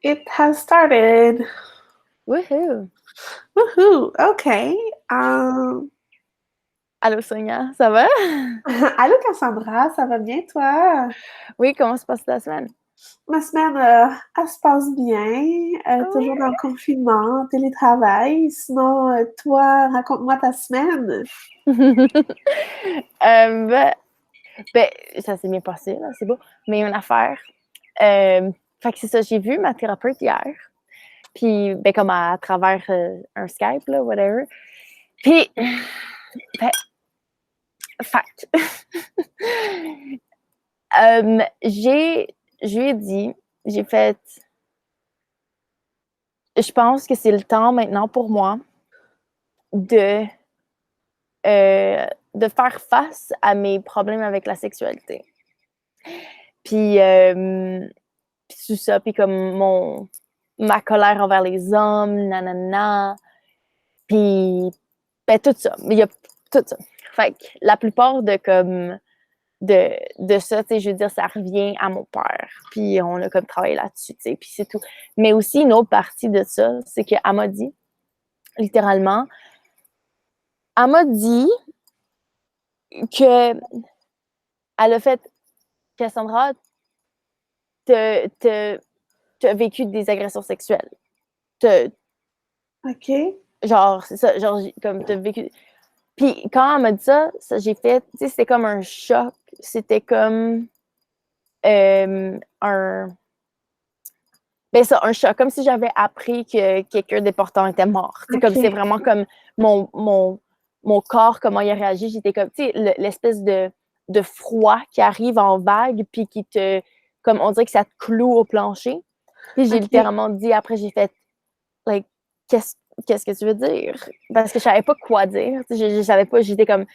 It has started. Woohoo! Woohoo! OK. Um, Allô Sonia, ça va? Allô Cassandra, ça va bien toi? Oui, comment se passe ta semaine? Ma semaine, elle se passe bien. Toujours dans le confinement, télétravail. Sinon, toi, raconte-moi ta semaine. Ben, ben, ça s'est bien passé, là, c'est beau. Mais une affaire. Fait que c'est ça, j'ai vu ma thérapeute hier. Puis, ben, comme à travers un Skype, là, whatever. Puis, ben, fact. Je lui ai dit, j'ai fait, je pense que c'est le temps maintenant pour moi de, de faire face à mes problèmes avec la sexualité. Puis, tout ça, puis comme ma colère envers les hommes, nanana, puis ben, tout ça. Il y a tout ça. Fait que la plupart de comme de ça, tu sais, je veux dire, ça revient à mon père. Puis on a comme travaillé là-dessus, tu sais, puis c'est tout. Mais aussi, une autre partie de ça, c'est qu'elle m'a dit, littéralement, elle m'a dit que elle a fait, Cassandra, t'as vécu des agressions sexuelles. OK. Genre, c'est ça, genre, comme t'as vécu. Puis quand elle m'a dit ça, j'ai fait, tu sais, c'était comme un choc. C'était comme un. Ben ça, un choc, comme si j'avais appris que quelqu'un d'important était mort. C'est comme, c'est OK. vraiment comme mon corps, comment il a réagi. J'étais comme, tu sais, l'espèce de froid qui arrive en vague, puis qui te, comme on dirait que ça te cloue au plancher. Puis j'ai OK. littéralement dit, après j'ai fait, like, qu'est-ce que tu veux dire? Parce que je savais pas quoi dire. Je savais pas, j'étais comme,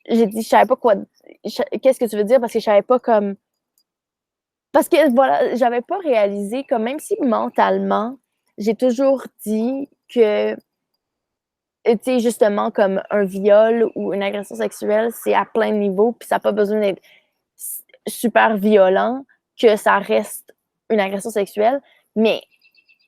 j'ai dit, je savais pas quoi, qu'est-ce que tu veux dire? Parce que je savais pas comme, parce que voilà, j'avais pas réalisé que même si mentalement, j'ai toujours dit que, tu sais, justement, comme un viol ou une agression sexuelle, c'est à plein de niveaux, puis ça n'a pas besoin d'être super violent, que ça reste une agression sexuelle. Mais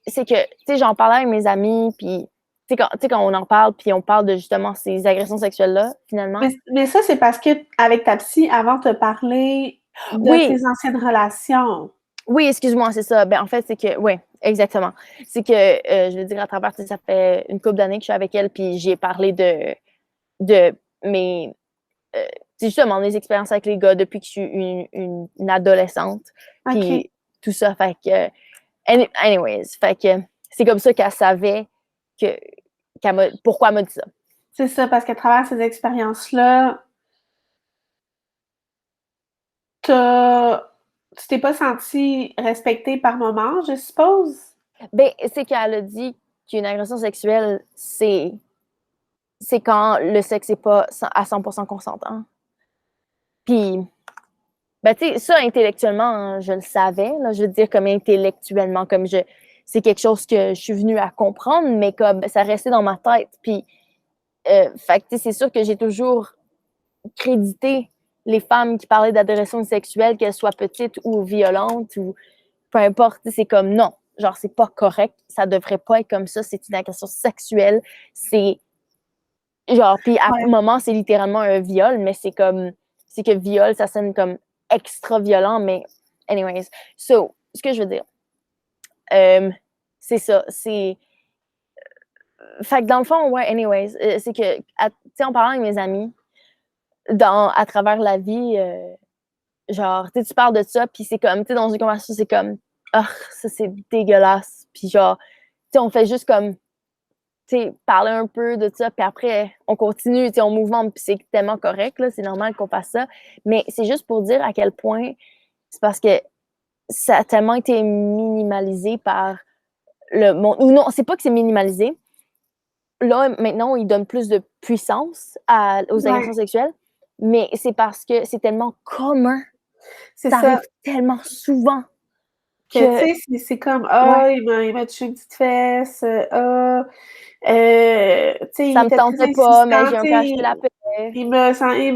c'est que, tu sais, j'en parlais avec mes amis, puis, tu sais, quand on en parle, puis on parle de justement ces agressions sexuelles-là, finalement. Mais ça, c'est parce que avec ta psy, avant, te parler de Oui, tes anciennes relations. oui, excuse-moi, c'est ça. Ben, en fait, c'est que, oui, exactement. C'est que, je veux dire, à travers, ça fait une couple d'années que je suis avec elle, puis j'ai parlé de mes, c'est justement des expériences avec les gars depuis que je suis une adolescente, OK. puis tout ça. Fait que, anyways, fait que c'est comme ça qu'elle savait que, pourquoi elle m'a dit ça. C'est ça, parce qu'à travers ces expériences-là, t'as tu t'es pas sentie respectée par moment, je suppose? Ben, c'est qu'elle a dit qu'une agression sexuelle, c'est quand le sexe n'est pas à 100% consentant. Puis, ben, tu sais, ça, intellectuellement, hein, je le savais, là, je veux dire, comme intellectuellement, comme c'est quelque chose que je suis venue à comprendre, mais comme ça restait dans ma tête. Puis, fait que, tu sais, c'est sûr que j'ai toujours crédité les femmes qui parlaient d'agression sexuelle, qu'elles soient petites ou violentes ou peu importe, c'est comme non, genre, c'est pas correct, ça devrait pas être comme ça, c'est une agression sexuelle, c'est genre, puis à un Ouais. moment, c'est littéralement un viol, mais c'est que viol, ça sonne comme extra violent, mais anyways. So, ce que je veux dire, c'est ça, c'est. Fait que dans le fond, ouais, anyways, c'est que, tu sais, en parlant avec mes amis, à travers la vie, genre, tu parles de ça, puis c'est comme, tu sais, dans une conversation, c'est comme, ah, ça c'est dégueulasse, puis genre, tu sais, on fait juste comme, tu sais, parler un peu de ça, puis après, on continue, tu sais, on mouvement, puis c'est tellement correct, là, c'est normal qu'on fasse ça, mais c'est juste pour dire à quel point, c'est parce que ça a tellement été minimalisé par le monde, ou non, c'est pas que c'est minimalisé, là, maintenant, ils donnent plus de puissance aux Ouais, agressions sexuelles, mais c'est parce que c'est tellement commun, c'est ça arrive ça. tellement souvent Que, tu que, sais, c'est comme: ouais, «Ah, il m'a touché une petite fesse, ah, tu sais, il ça me était très tentait pas, mais insistant, j'ai un tu peu acheté sais, la paix.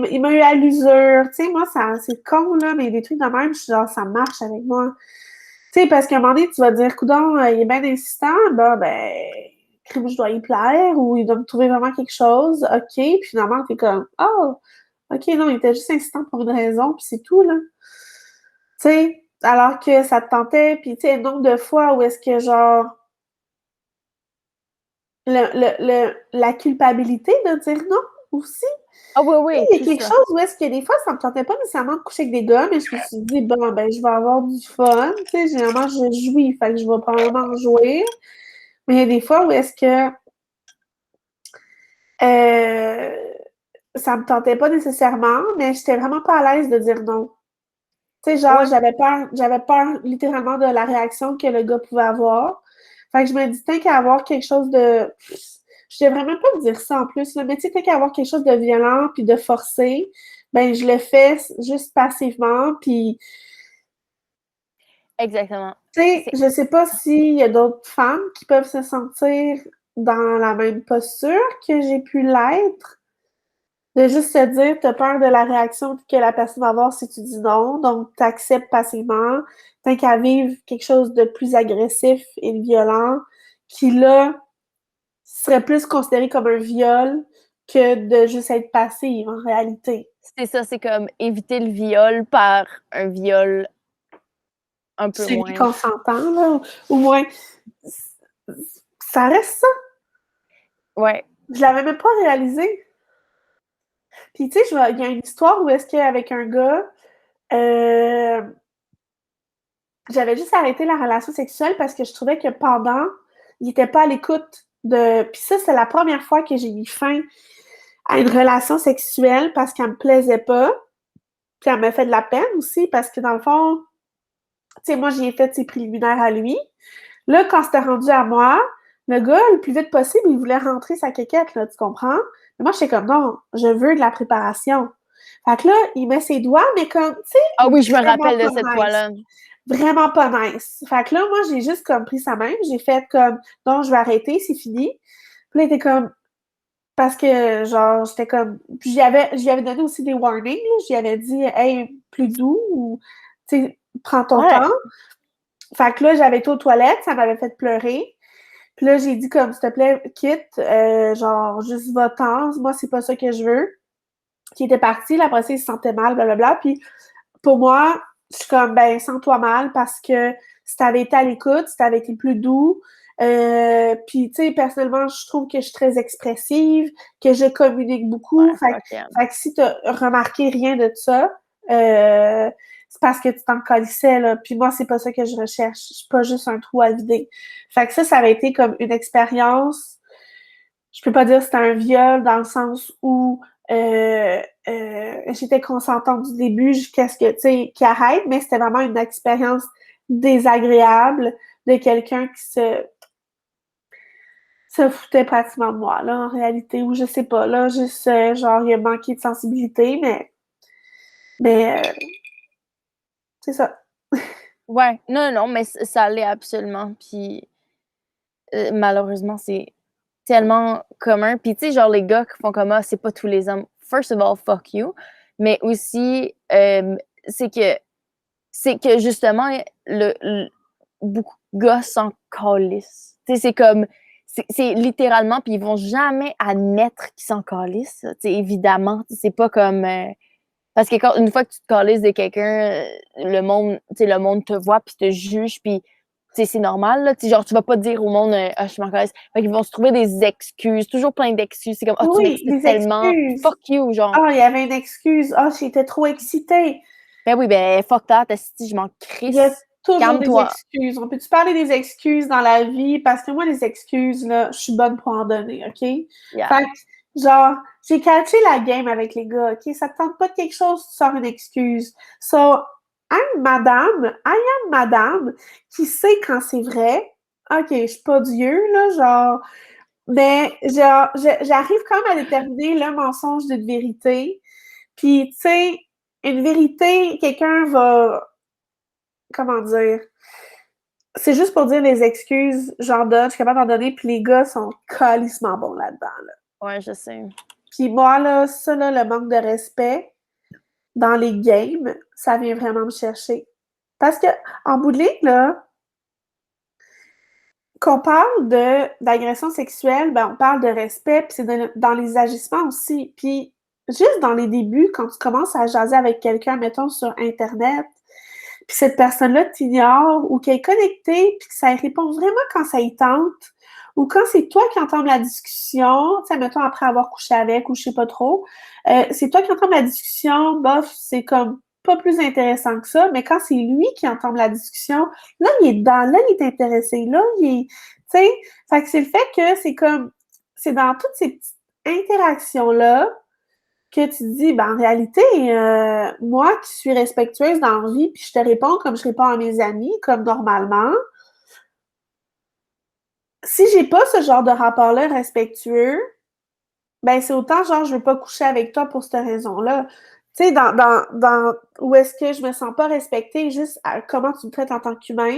il m'a eu à l'usure». Tu sais, moi, ça c'est con, là, mais des trucs de même, je suis genre: «Ça marche avec moi». Tu sais, parce qu'à un moment donné, tu vas te dire, coudonc, il est bien insistant, ben, crime, je dois y plaire, ou il doit me trouver vraiment quelque chose, ok, puis finalement, t'es comme, oh, ok, non, il était juste insistant pour une raison, puis c'est tout, là. Tu sais, alors que ça te tentait, puis tu sais, le nombre de fois où est-ce que, genre, la culpabilité de dire non aussi. Ah oui, oui, Il y a tout quelque ça. chose où est-ce que des fois, ça me tentait pas nécessairement de coucher avec des gars, mais je me suis dit, bon, ben, je vais avoir du fun. Tu sais, généralement, je jouis, fait que je vais probablement en jouer. Mais il y a des fois où est-ce que euh, ça me tentait pas nécessairement, mais j'étais vraiment pas à l'aise de dire non. Tu sais, genre, Ouais, j'avais peur littéralement de la réaction que le gars pouvait avoir. Fait que je me dis, tant qu'à avoir quelque chose de. Je devrais même pas dire ça en plus, là, mais tu sais, tant qu'à avoir quelque chose de violent puis de forcé, ben, je le fais juste passivement. Puis, exactement. tu sais, C'est je sais pas s'il y a d'autres femmes qui peuvent se sentir dans la même posture que j'ai pu l'être. De juste se dire, t'as peur de la réaction que la personne va avoir si tu dis non, donc t'acceptes passivement, tant qu'à vivre quelque chose de plus agressif et violent, qui là serait plus considéré comme un viol que de juste être passive en réalité. c'est ça, c'est comme éviter le viol par un viol un peu moins. Semi-consentant, là, au moins, ça reste ça. Ouais, Je l'avais même pas réalisé. Puis tu sais, il y a une histoire où est-ce qu'avec un gars, euh, j'avais juste arrêté la relation sexuelle parce que je trouvais que pendant, il était pas à l'écoute de. Puis ça, c'est la première fois que j'ai mis fin à une relation sexuelle parce qu'elle me plaisait pas. Puis elle m'a fait de la peine aussi parce que dans le fond, tu sais, moi, j'y ai fait ses préliminaires à lui. Là, quand c'était rendu à moi, le gars, le plus vite possible, il voulait rentrer sa quéquette, là, tu comprends? Mais moi, j'étais comme, non, je veux de la préparation. Fait que là, il met ses doigts, mais comme, tu ah oui, je sais, me vraiment rappelle de cette pas nice. fois-là. Vraiment pas nice. Fait que là, moi, j'ai juste comme pris sa main, j'ai fait comme, non, je vais arrêter, c'est fini. Puis là, il était comme, parce que, genre, j'étais comme, puis j'y avais donné aussi des warnings, là. J'y avais dit, hey, plus doux, ou, tu sais, prends ton Ouais, temps. Fait que là, j'avais été aux toilettes, ça m'avait fait pleurer. Puis là, j'ai dit comme, s'il te plaît, quitte, genre, juste va-t'en, moi, c'est pas ça que je veux. Qui était parti, là, après ça, il se sentait mal, blablabla. Puis pour moi, je suis comme, ben, sens-toi mal parce que si t'avais été à l'écoute, si t'avais été plus doux, puis, tu sais, personnellement, je trouve que je suis très expressive, que je communique beaucoup. ouais, fuck yeah. Fait que si t'as remarqué rien de ça, euh, c'est parce que tu t'en colissais, là. Puis moi, c'est pas ça que je recherche. Je suis pas juste un trou à vider. Fait que ça avait été comme une expérience. Je peux pas dire que c'était un viol dans le sens où j'étais consentante du début jusqu'à ce que, tu sais, qu'il arrête, mais c'était vraiment une expérience désagréable de quelqu'un qui se foutait pratiquement de moi, là, en réalité, ou je sais pas, là, juste, genre, il a manqué de sensibilité, mais c'est ça. Ouais, non, non, mais ça l'est absolument. Puis malheureusement, c'est tellement commun. Puis tu sais, genre les gars qui font comme ah, c'est pas tous les hommes. First of all, fuck you. Mais aussi, c'est que c'est que justement, beaucoup de gars s'en calissent. Tu sais, c'est comme, c'est littéralement, puis ils vont jamais admettre qu'ils s'en calissent. Tu sais, évidemment, c'est pas comme. Parce que une fois que tu te calisses de quelqu'un, le monde, tu sais, le monde te voit, puis te juge, puis tu sais, c'est normal, là. Tu sais, genre, tu vas pas dire au monde, ah, je m'en calisse. Fait qu'ils vont se trouver des excuses, toujours plein d'excuses. C'est comme, ah, tu Oui, m'excites des tellement. excuses. Fuck you, genre. Ah, il y avait une excuse. Ah, j'étais trop excitée. Ben oui, ben fuck that, si je m'en Il y a crisse. toujours des Calme-toi. excuses. On peut-tu parler des excuses dans la vie? Parce que moi, les excuses, là, je suis bonne pour en donner, OK? Yeah. Fait que, genre, j'ai catché la game avec les gars, OK? Ça te tente pas de quelque chose, tu sors une excuse. So, I am madame, qui sait quand c'est vrai. OK, je suis pas Dieu, là, genre, mais genre, j'arrive quand même à déterminer le mensonge d'une vérité. Puis, tu sais, une vérité, quelqu'un va comment dire, c'est juste pour dire les excuses, j'en donne, je suis capable d'en donner, puis les gars sont calissement bons là-dedans. Là. Ouais, je sais. Puis moi, là, ça, là, le manque de respect dans les games, ça vient vraiment me chercher. Parce que, en bout de ligne, là, qu'on parle d'agression sexuelle, ben, on parle de respect, puis c'est dans les agissements aussi. Puis, juste dans les débuts, quand tu commences à jaser avec quelqu'un, mettons, sur Internet, puis cette personne-là t'ignore ou qu'elle est connectée, puis que ça répond vraiment quand ça y tente, ou quand c'est toi qui entends la discussion, tu sais, mettons, après avoir couché avec ou je sais pas trop, c'est toi qui entends la discussion, bof, c'est comme pas plus intéressant que ça, mais quand c'est lui qui entend la discussion, là, là, il est intéressé, là, tu sais, fait que c'est le fait que c'est comme, c'est dans toutes ces petites interactions-là que tu te dis, ben, en réalité, moi qui suis respectueuse dans la vie, puis je te réponds comme je réponds à mes amis, comme normalement, si j'ai pas ce genre de rapport-là respectueux, ben c'est autant genre je veux pas coucher avec toi pour cette raison-là. Tu sais, où est-ce que je me sens pas respectée juste à comment tu me traites en tant qu'humain,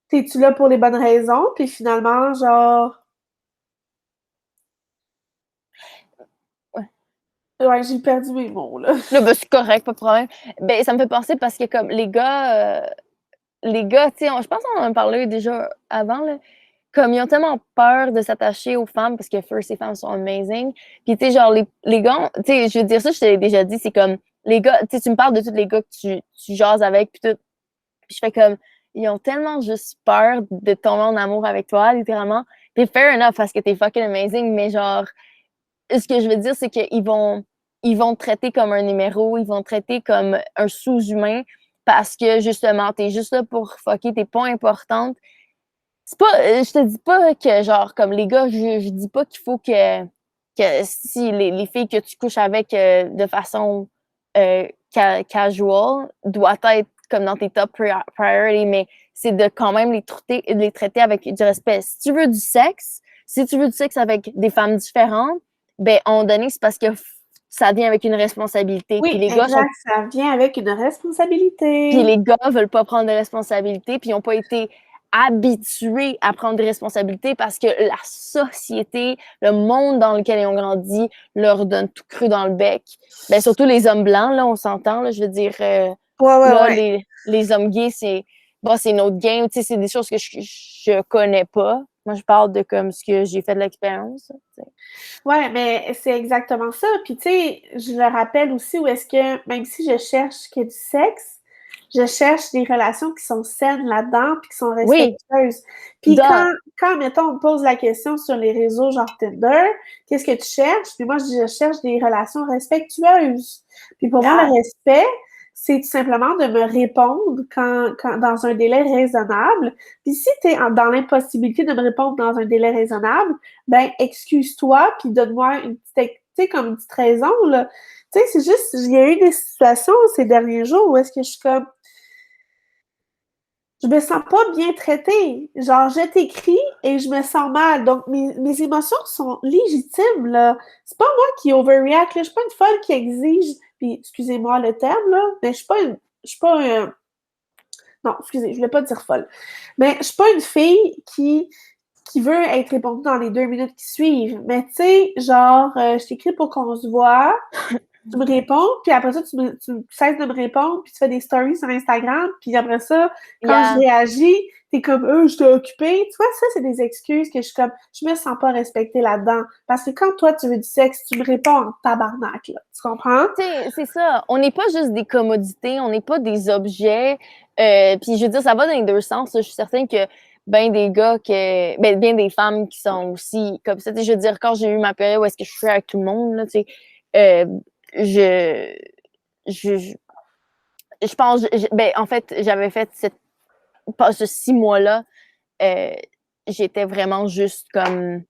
t'es-tu là pour les bonnes raisons, puis finalement, genre, Ouais. ouais, j'ai perdu mes mots, là. Là, ben, c'est correct, pas de problème. Ben, ça me fait penser parce que comme les gars, tu sais, je pense qu'on en a parlé déjà avant, là, comme ils ont tellement peur de s'attacher aux femmes parce que first, les femmes sont amazing. Puis, tu sais, genre, les gars, tu sais, je veux dire ça, je t'ai déjà dit, c'est comme, les gars, tu sais, tu me parles de tous les gars que tu jases avec, puis tout. Puis je fais comme, ils ont tellement juste peur de tomber en amour avec toi, littéralement. Puis fair enough parce que t'es fucking amazing, mais genre, ce que je veux dire, c'est ils vont te traiter comme un numéro, ils vont te traiter comme un sous-humain parce que justement, t'es juste là pour fucker, t'es pas importante. C'est pas, je te dis pas que genre, comme les gars, je dis pas qu'il faut que si les filles que tu couches avec de façon casual doit être comme dans tes top priority, mais c'est de quand même les traiter avec du respect. Si tu veux du sexe, si tu veux du sexe avec des femmes différentes, ben, à un moment donné, c'est parce que ça vient avec une responsabilité. Oui, exact, ça vient avec une Puis responsabilité. les gars veulent pas prendre de responsabilités, puis ils n'ont pas été habitués à prendre des responsabilités parce que la société, le monde dans lequel ils ont grandi, leur donne tout cru dans le bec. Ben, surtout les hommes blancs, là, on s'entend, là, je veux dire, Ouais, ouais, là, ouais. les hommes gays, c'est bon, c'est notre game, tu sais, c'est des choses que je connais pas. Moi, je parle de comme ce que j'ai fait de l'expérience. Ouais, mais c'est exactement ça. Puis, tu sais, je le rappelle aussi où est-ce que, même si je cherche que du sexe, je cherche des relations qui sont saines là-dedans, puis qui sont Oui, respectueuses. Puis, duh. mettons, on me pose la question sur les réseaux genre Tinder, qu'est-ce que tu cherches? Puis moi, je dis, je cherche des relations respectueuses. Puis pour moi, Yeah. le respect, c'est tout simplement de me répondre dans un délai raisonnable. Puis si tu es dans l'impossibilité de me répondre dans un délai raisonnable, ben excuse-toi puis donne-moi une petite, tu sais, comme une petite raison, là. Tu sais, c'est juste, il y a eu des situations ces derniers jours où est-ce que je suis comme, je me sens pas bien traitée. Genre, je t'écris et je me sens mal. Donc, mes émotions sont légitimes, là. C'est pas moi qui overreact, là. Je suis pas une folle qui exige, puis excusez-moi le terme, là, mais je suis pas non, excusez, je voulais pas dire folle. Mais je suis pas une fille qui veut être répondue dans les 2 minutes qui suivent. Mais tu sais, genre, je t'écris pour qu'on se voit, tu me réponds, puis après ça, tu cesses de me répondre, puis tu fais des stories sur Instagram, puis après ça, quand je Yeah. réagis, t'es comme, je t'ai occupée. Tu vois, ça, c'est des excuses que je suis comme, je me sens pas respectée là-dedans. Parce que quand toi, tu veux du sexe, tu me réponds en tabarnak, là. Tu comprends? C'est ça. On n'est pas juste des commodités, on n'est pas des objets. Puis je veux dire, ça va dans les deux sens. Je suis certaine que ben des gars bien des femmes qui sont aussi comme ça. Tu sais, je veux dire, quand j'ai eu ma période où est-ce que je suis avec tout le monde, là, tu sais, euh, je, je, je pense, ben en fait, j'avais fait ce 6 mois-là, euh, j'étais vraiment juste comme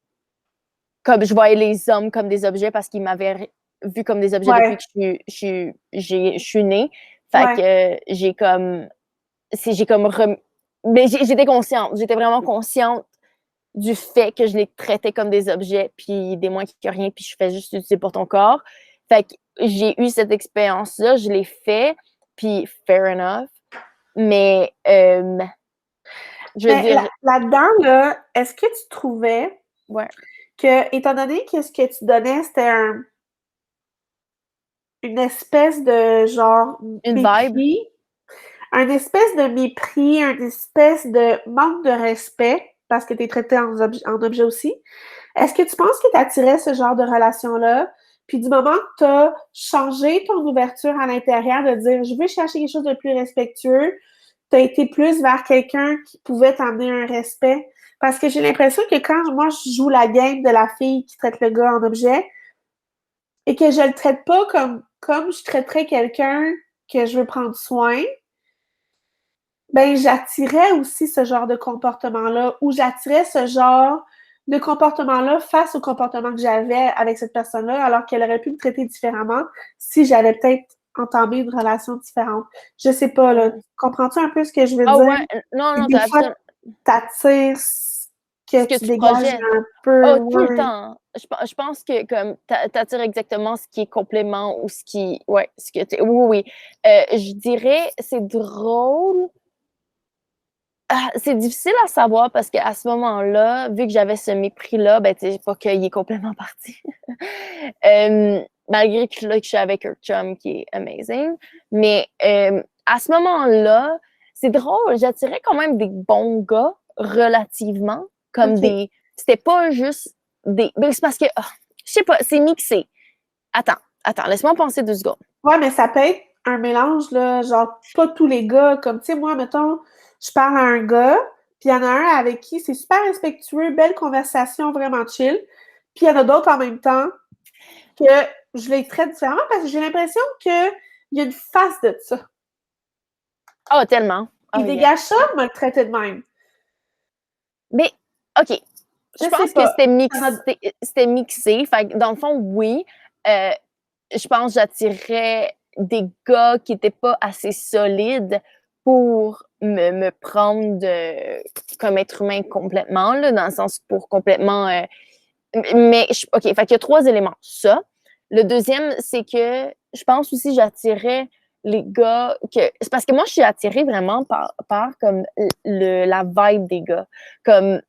je voyais les hommes comme des objets parce qu'ils m'avaient vu comme des objets depuis Ouais, que je suis née. Fait ouais. que j'ai comme mais j'étais consciente, j'étais vraiment consciente du fait que je les traitais comme des objets, puis des moins que rien, puis je fais juste utiliser pour ton corps. Fait que j'ai eu cette expérience-là, je l'ai fait, puis fair enough. Mais je veux Mais dire, là-dedans, là, est-ce que tu trouvais ouais, que, étant donné que ce que tu donnais, c'était une espèce de genre une vibe. mépris, un espèce de mépris, un espèce de manque de respect, parce que tu es traité en objet aussi. Est-ce que tu penses que tu attirais ce genre de relation-là? Puis du moment que tu as changé ton ouverture à l'intérieur, de dire je veux chercher quelque chose de plus respectueux, tu as été plus vers quelqu'un qui pouvait t'amener un respect. Parce que j'ai l'impression que quand moi je joue la game de la fille qui traite le gars en objet et que je le traite pas comme je traiterais quelqu'un que je veux prendre soin, ben j'attirais aussi ce genre de comportement-là ou j'attirais ce genre de comportement-là face au comportement que j'avais avec cette personne-là, alors qu'elle aurait pu me traiter différemment si j'avais peut-être entamé une relation différente. Je sais pas, là. Comprends-tu un peu ce que je veux Ah dire? ouais, non, non, Des t'as fois, absolument t'attires ce ce que que tu tu dégages projettes. un peu, Oh, tout le ouais. temps. Je pense que comme t'attires exactement ce qui est complément ou ce qui. Ouais, ce que tu. Oui, oui. Je dirais, c'est drôle. Ah, c'est difficile à savoir parce qu'à ce moment-là, vu que j'avais ce mépris-là, ben, tu sais, pas qu'il est complètement parti. Malgré que là, que je suis avec un chum qui est amazing. Mais à ce moment-là, c'est drôle, j'attirais quand même des bons gars relativement, comme OK. des. C'était pas juste des. Ben, c'est parce que, je sais pas, c'est mixé. Attends, laisse-moi penser 2 secondes. Ouais, mais ça peut être un mélange, là, genre, pas tous les gars. Comme, tu sais, moi, mettons, je parle à un gars, puis il y en a un avec qui c'est super respectueux, belle conversation, vraiment chill. Puis il y en a d'autres en même temps que je les traite différemment parce que j'ai l'impression qu'il y a une face de ça. Oh, tellement. Oh, Il yeah. dégage ça, m'a le traité de même. Mais, OK. Je Je sais pense que pas. c'était Ça m'a- mixé. C'était mixé. Fait que dans le fond, oui. Euh, je pense que j'attirais des gars qui n'étaient pas assez solides pour me prendre comme être humain complètement, là, dans le sens pour complètement. Mais, OK, fait qu'il y a 3 éléments. Ça. Le deuxième, c'est que je pense aussi que j'attirais les gars que. C'est parce que moi, je suis attirée vraiment par comme la vibe des gars. Comme,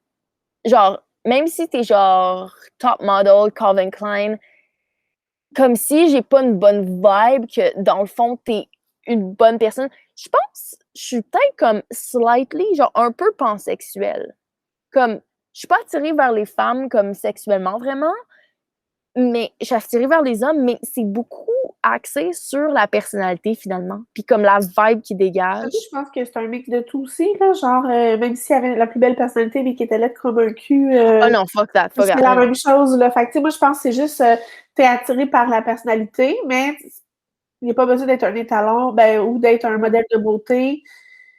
genre, même si t'es genre top model, Calvin Klein, comme si j'ai pas une bonne vibe, que dans le fond, t'es une bonne personne. Je pense, je suis peut-être comme slightly, genre un peu pansexuelle. Comme, je suis pas attirée vers les femmes comme sexuellement vraiment, mais je suis attirée vers les hommes, mais c'est beaucoup axé sur la personnalité finalement, puis comme la vibe qui je dégage. pense que c'est un mix de tout aussi, là. Genre, même s'il avait la plus belle personnalité, mais qui était laide comme un cul, Oh non, fuck that, fuck c'est that, la non, non. même chose, là. Fait que, tu sais, moi, je pense que c'est juste, t'es attiré par la personnalité, mais il n'y a pas besoin d'être un étalon, ben, ou d'être un modèle de beauté.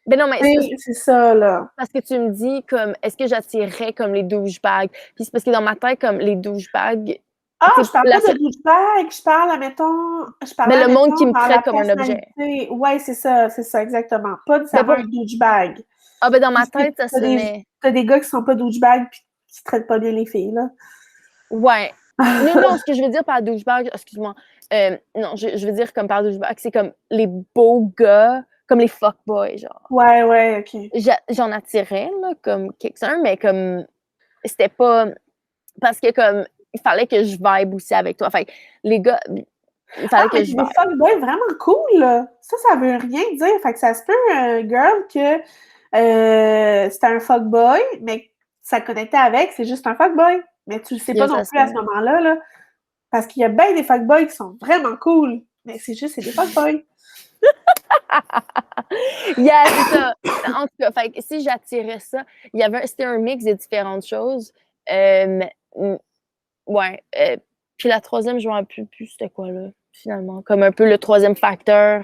Ben non, mais Oui, c'est ça, là. parce que tu me dis comme est-ce que j'attirerais comme les douchebags? Puis c'est parce que dans ma tête, comme les douchebags, Ah, tu sais, je parle pas de douchebag, je ben, parlais, le monde qui admettons, me dans la traite comme un objet. personnalité. Ouais, c'est ça, exactement. Pas Ben nécessairement pour un douchebag. ben dans ma Parce que tête, ça sonnait t'as des gars qui sont pas douchebags pis qui traitent pas bien les filles, là. ouais. Non, non, ce que je veux dire par douchebag, excuse-moi. Non, je veux dire comme par douchebag, c'est comme les beaux gars, comme les fuckboys, genre. Ouais, ouais, OK. J'en attirais, là, comme quelques-uns, mais comme c'était pas. Parce que comme il fallait que je vibe aussi avec toi. Fait que les gars, il Ah, fallait mais que je c'est vibe. des fuckboys vraiment cool, là. Ça veut rien dire. Fait que ça se peut, girl, que c'était un fuckboy, mais ça connectait avec, c'est juste un fuckboy. Mais tu le sais pas Yo, non ça se plus à ce peut. moment-là, là. Parce qu'il y a bien des fuckboys qui sont vraiment cool. Mais c'est des fuckboys. Yeah, c'est ça. En tout cas, fait que si j'attirais ça, c'était un mix de différentes choses. Euh, mm, ouais. Puis la troisième, je ne me rappelle plus c'était quoi là, finalement. Comme un peu le troisième facteur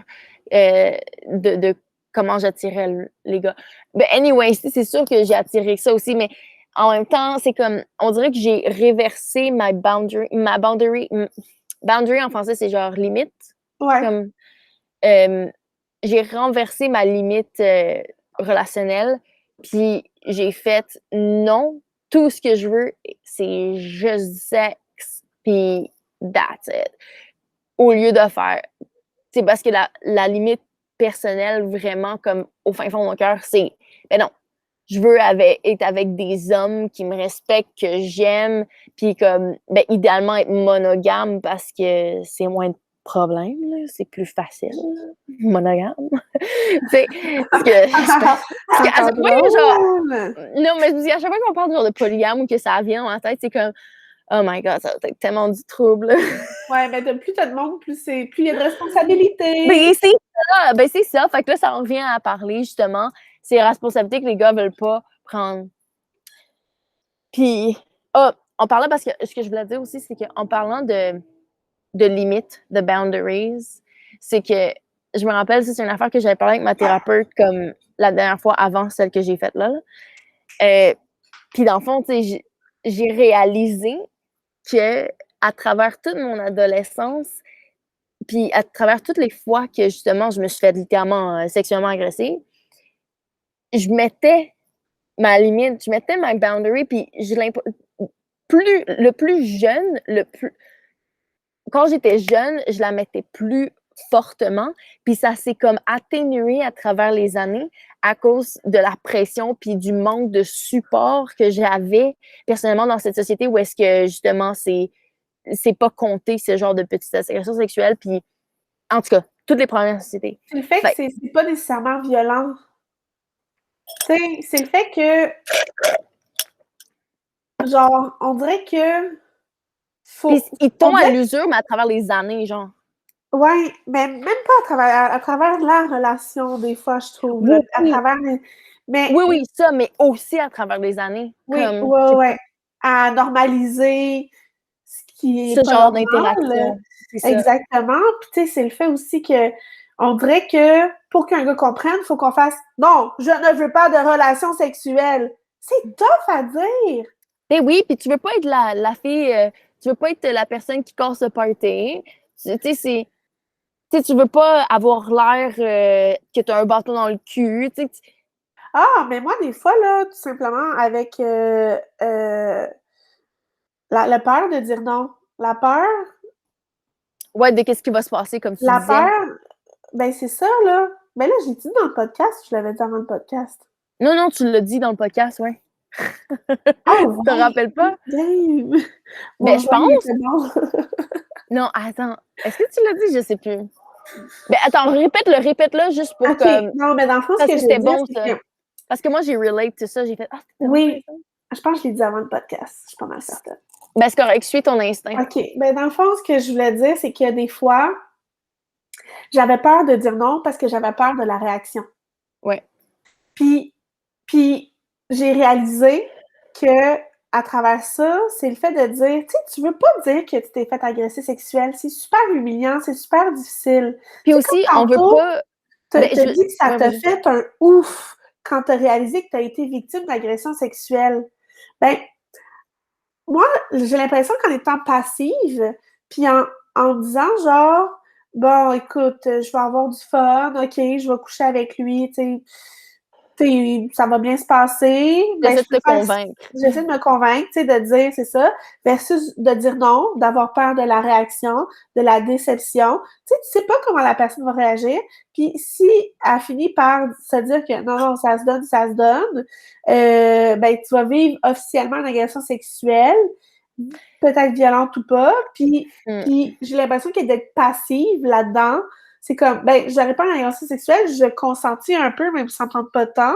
de comment j'attirais les gars. Ben anyway, c'est sûr que j'ai attiré ça aussi, mais en même temps, c'est comme, on dirait que j'ai réversé ma boundary. Boundary en français, c'est genre limite. Ouais. Comme, j'ai renversé ma limite relationnelle, puis j'ai fait non, tout ce que je veux, c'est juste sexe, puis that's it. Au lieu de faire, c'est parce que la limite personnelle, vraiment, comme au fin fond de mon cœur, c'est, ben non, je veux être avec des hommes qui me respectent, que j'aime, puis comme, ben idéalement être monogame parce que c'est moins problème, là, c'est plus facile, là, monogame. Tu sais, parce que à chaque fois, genre, non, mais je me dis, à chaque fois qu'on parle genre de polygame ou que ça vient dans ma tête, c'est comme, oh my god, ça va être tellement du trouble. Ouais, mais plus t'as de monde, plus il y a de responsabilités. Ben c'est ça. Fait que là, ça en revient à parler, justement, ces responsabilités que les gars veulent pas prendre. Puis, on parlait parce que ce que je voulais dire aussi, c'est qu'en parlant de limites, de boundaries, c'est que je me rappelle, c'est une affaire que j'avais parlé avec ma thérapeute comme la dernière fois avant celle que j'ai faite là. Puis dans le fond, tu sais, j'ai réalisé que à travers toute mon adolescence, puis à travers toutes les fois que justement je me suis fait littéralement sexuellement agresser, je mettais ma limite, je mettais ma boundary, puis le plus jeune, quand j'étais jeune, je la mettais plus fortement, puis ça s'est comme atténué à travers les années à cause de la pression puis du manque de support que j'avais personnellement dans cette société où est-ce que justement c'est pas compté ce genre de petites agressions sexuelles, puis en tout cas, toutes les premières sociétés. C'est le fait que c'est pas nécessairement violent. Tu sais, c'est le fait que genre, on dirait que puis ils tombent à l'usure, mais à travers les années, genre. Ouais, mais même pas à travers la relation, des fois, je trouve. Oui, Là, à travers mais oui, ça, mais aussi à travers les années. oui, Comme, ouais. À normaliser ce qui ce est pas genre normal. d'interaction. C'est ça. Exactement. Puis tu sais, c'est le fait aussi que on dirait que pour qu'un gars comprenne, il faut qu'on fasse non, je ne veux pas de relations sexuelles. C'est tough à dire. Ben oui, puis tu veux pas être la fille, tu veux pas être la personne qui casse le party. Tu sais, tu veux pas avoir l'air que t'as un bâton dans le cul. Ah, mais moi, des fois, là, tout simplement, avec la peur de dire non. La peur. Ouais, de qu'est-ce qui va se passer, comme tu La disais. peur, ben c'est ça, là. Ben là, j'ai dit dans le podcast, je l'avais dit avant le podcast. Non, non, tu l'as dit dans le podcast, ouais. Oh, Tu te rappelles pas? damn! Ben, Mon je joint, il pense. était bon. Non, attends. Est-ce que tu l'as dit? Je sais plus. Ben, attends, répète-le juste pour OK. que. Non, mais dans le fond, ce Parce que que je veux c'était dire, bon, c'est ça. que Parce que moi, j'ai relate tout ça. J'ai fait, ah, c'était tellement oui, raison. je pense que je l'ai dit avant le podcast. Je suis pas mal certaine. Ben, c'est correct. Suis ton instinct. OK. Ben, dans le fond, ce que je voulais dire, c'est que des fois, j'avais peur de dire non parce que j'avais peur de la réaction. Ouais. Puis, j'ai réalisé que à travers ça, c'est le fait de dire, tu sais, tu veux pas dire que tu t'es fait agresser sexuelle. C'est super humiliant, c'est super difficile. Puis Tu sais, comme aussi, on veut tantôt, pas. Ben, t'as dit que ça ouais, t'a vas-y. fait un ouf quand t'as réalisé que t'as été victime d'agression sexuelle. Ben, moi, j'ai l'impression qu'en étant passive, puis en me disant genre, bon, écoute, je vais avoir du fun, ok, je vais coucher avec lui, tu sais, ça va bien se passer. Ben, J'essaie je de te préfère, convaincre. j'essaie de me convaincre, tu sais, de dire c'est ça, versus de dire non, d'avoir peur de la réaction, de la déception. Tu sais pas comment la personne va réagir. Puis si elle finit par se dire que non, non, ça se donne, ben, tu vas vivre officiellement une agression sexuelle, peut-être violente ou pas. Puis j'ai l'impression que d'être passive là-dedans, c'est comme, ben, j'aurais pas une agression sexuelle, je consentis un peu, même sans prendre pas de temps.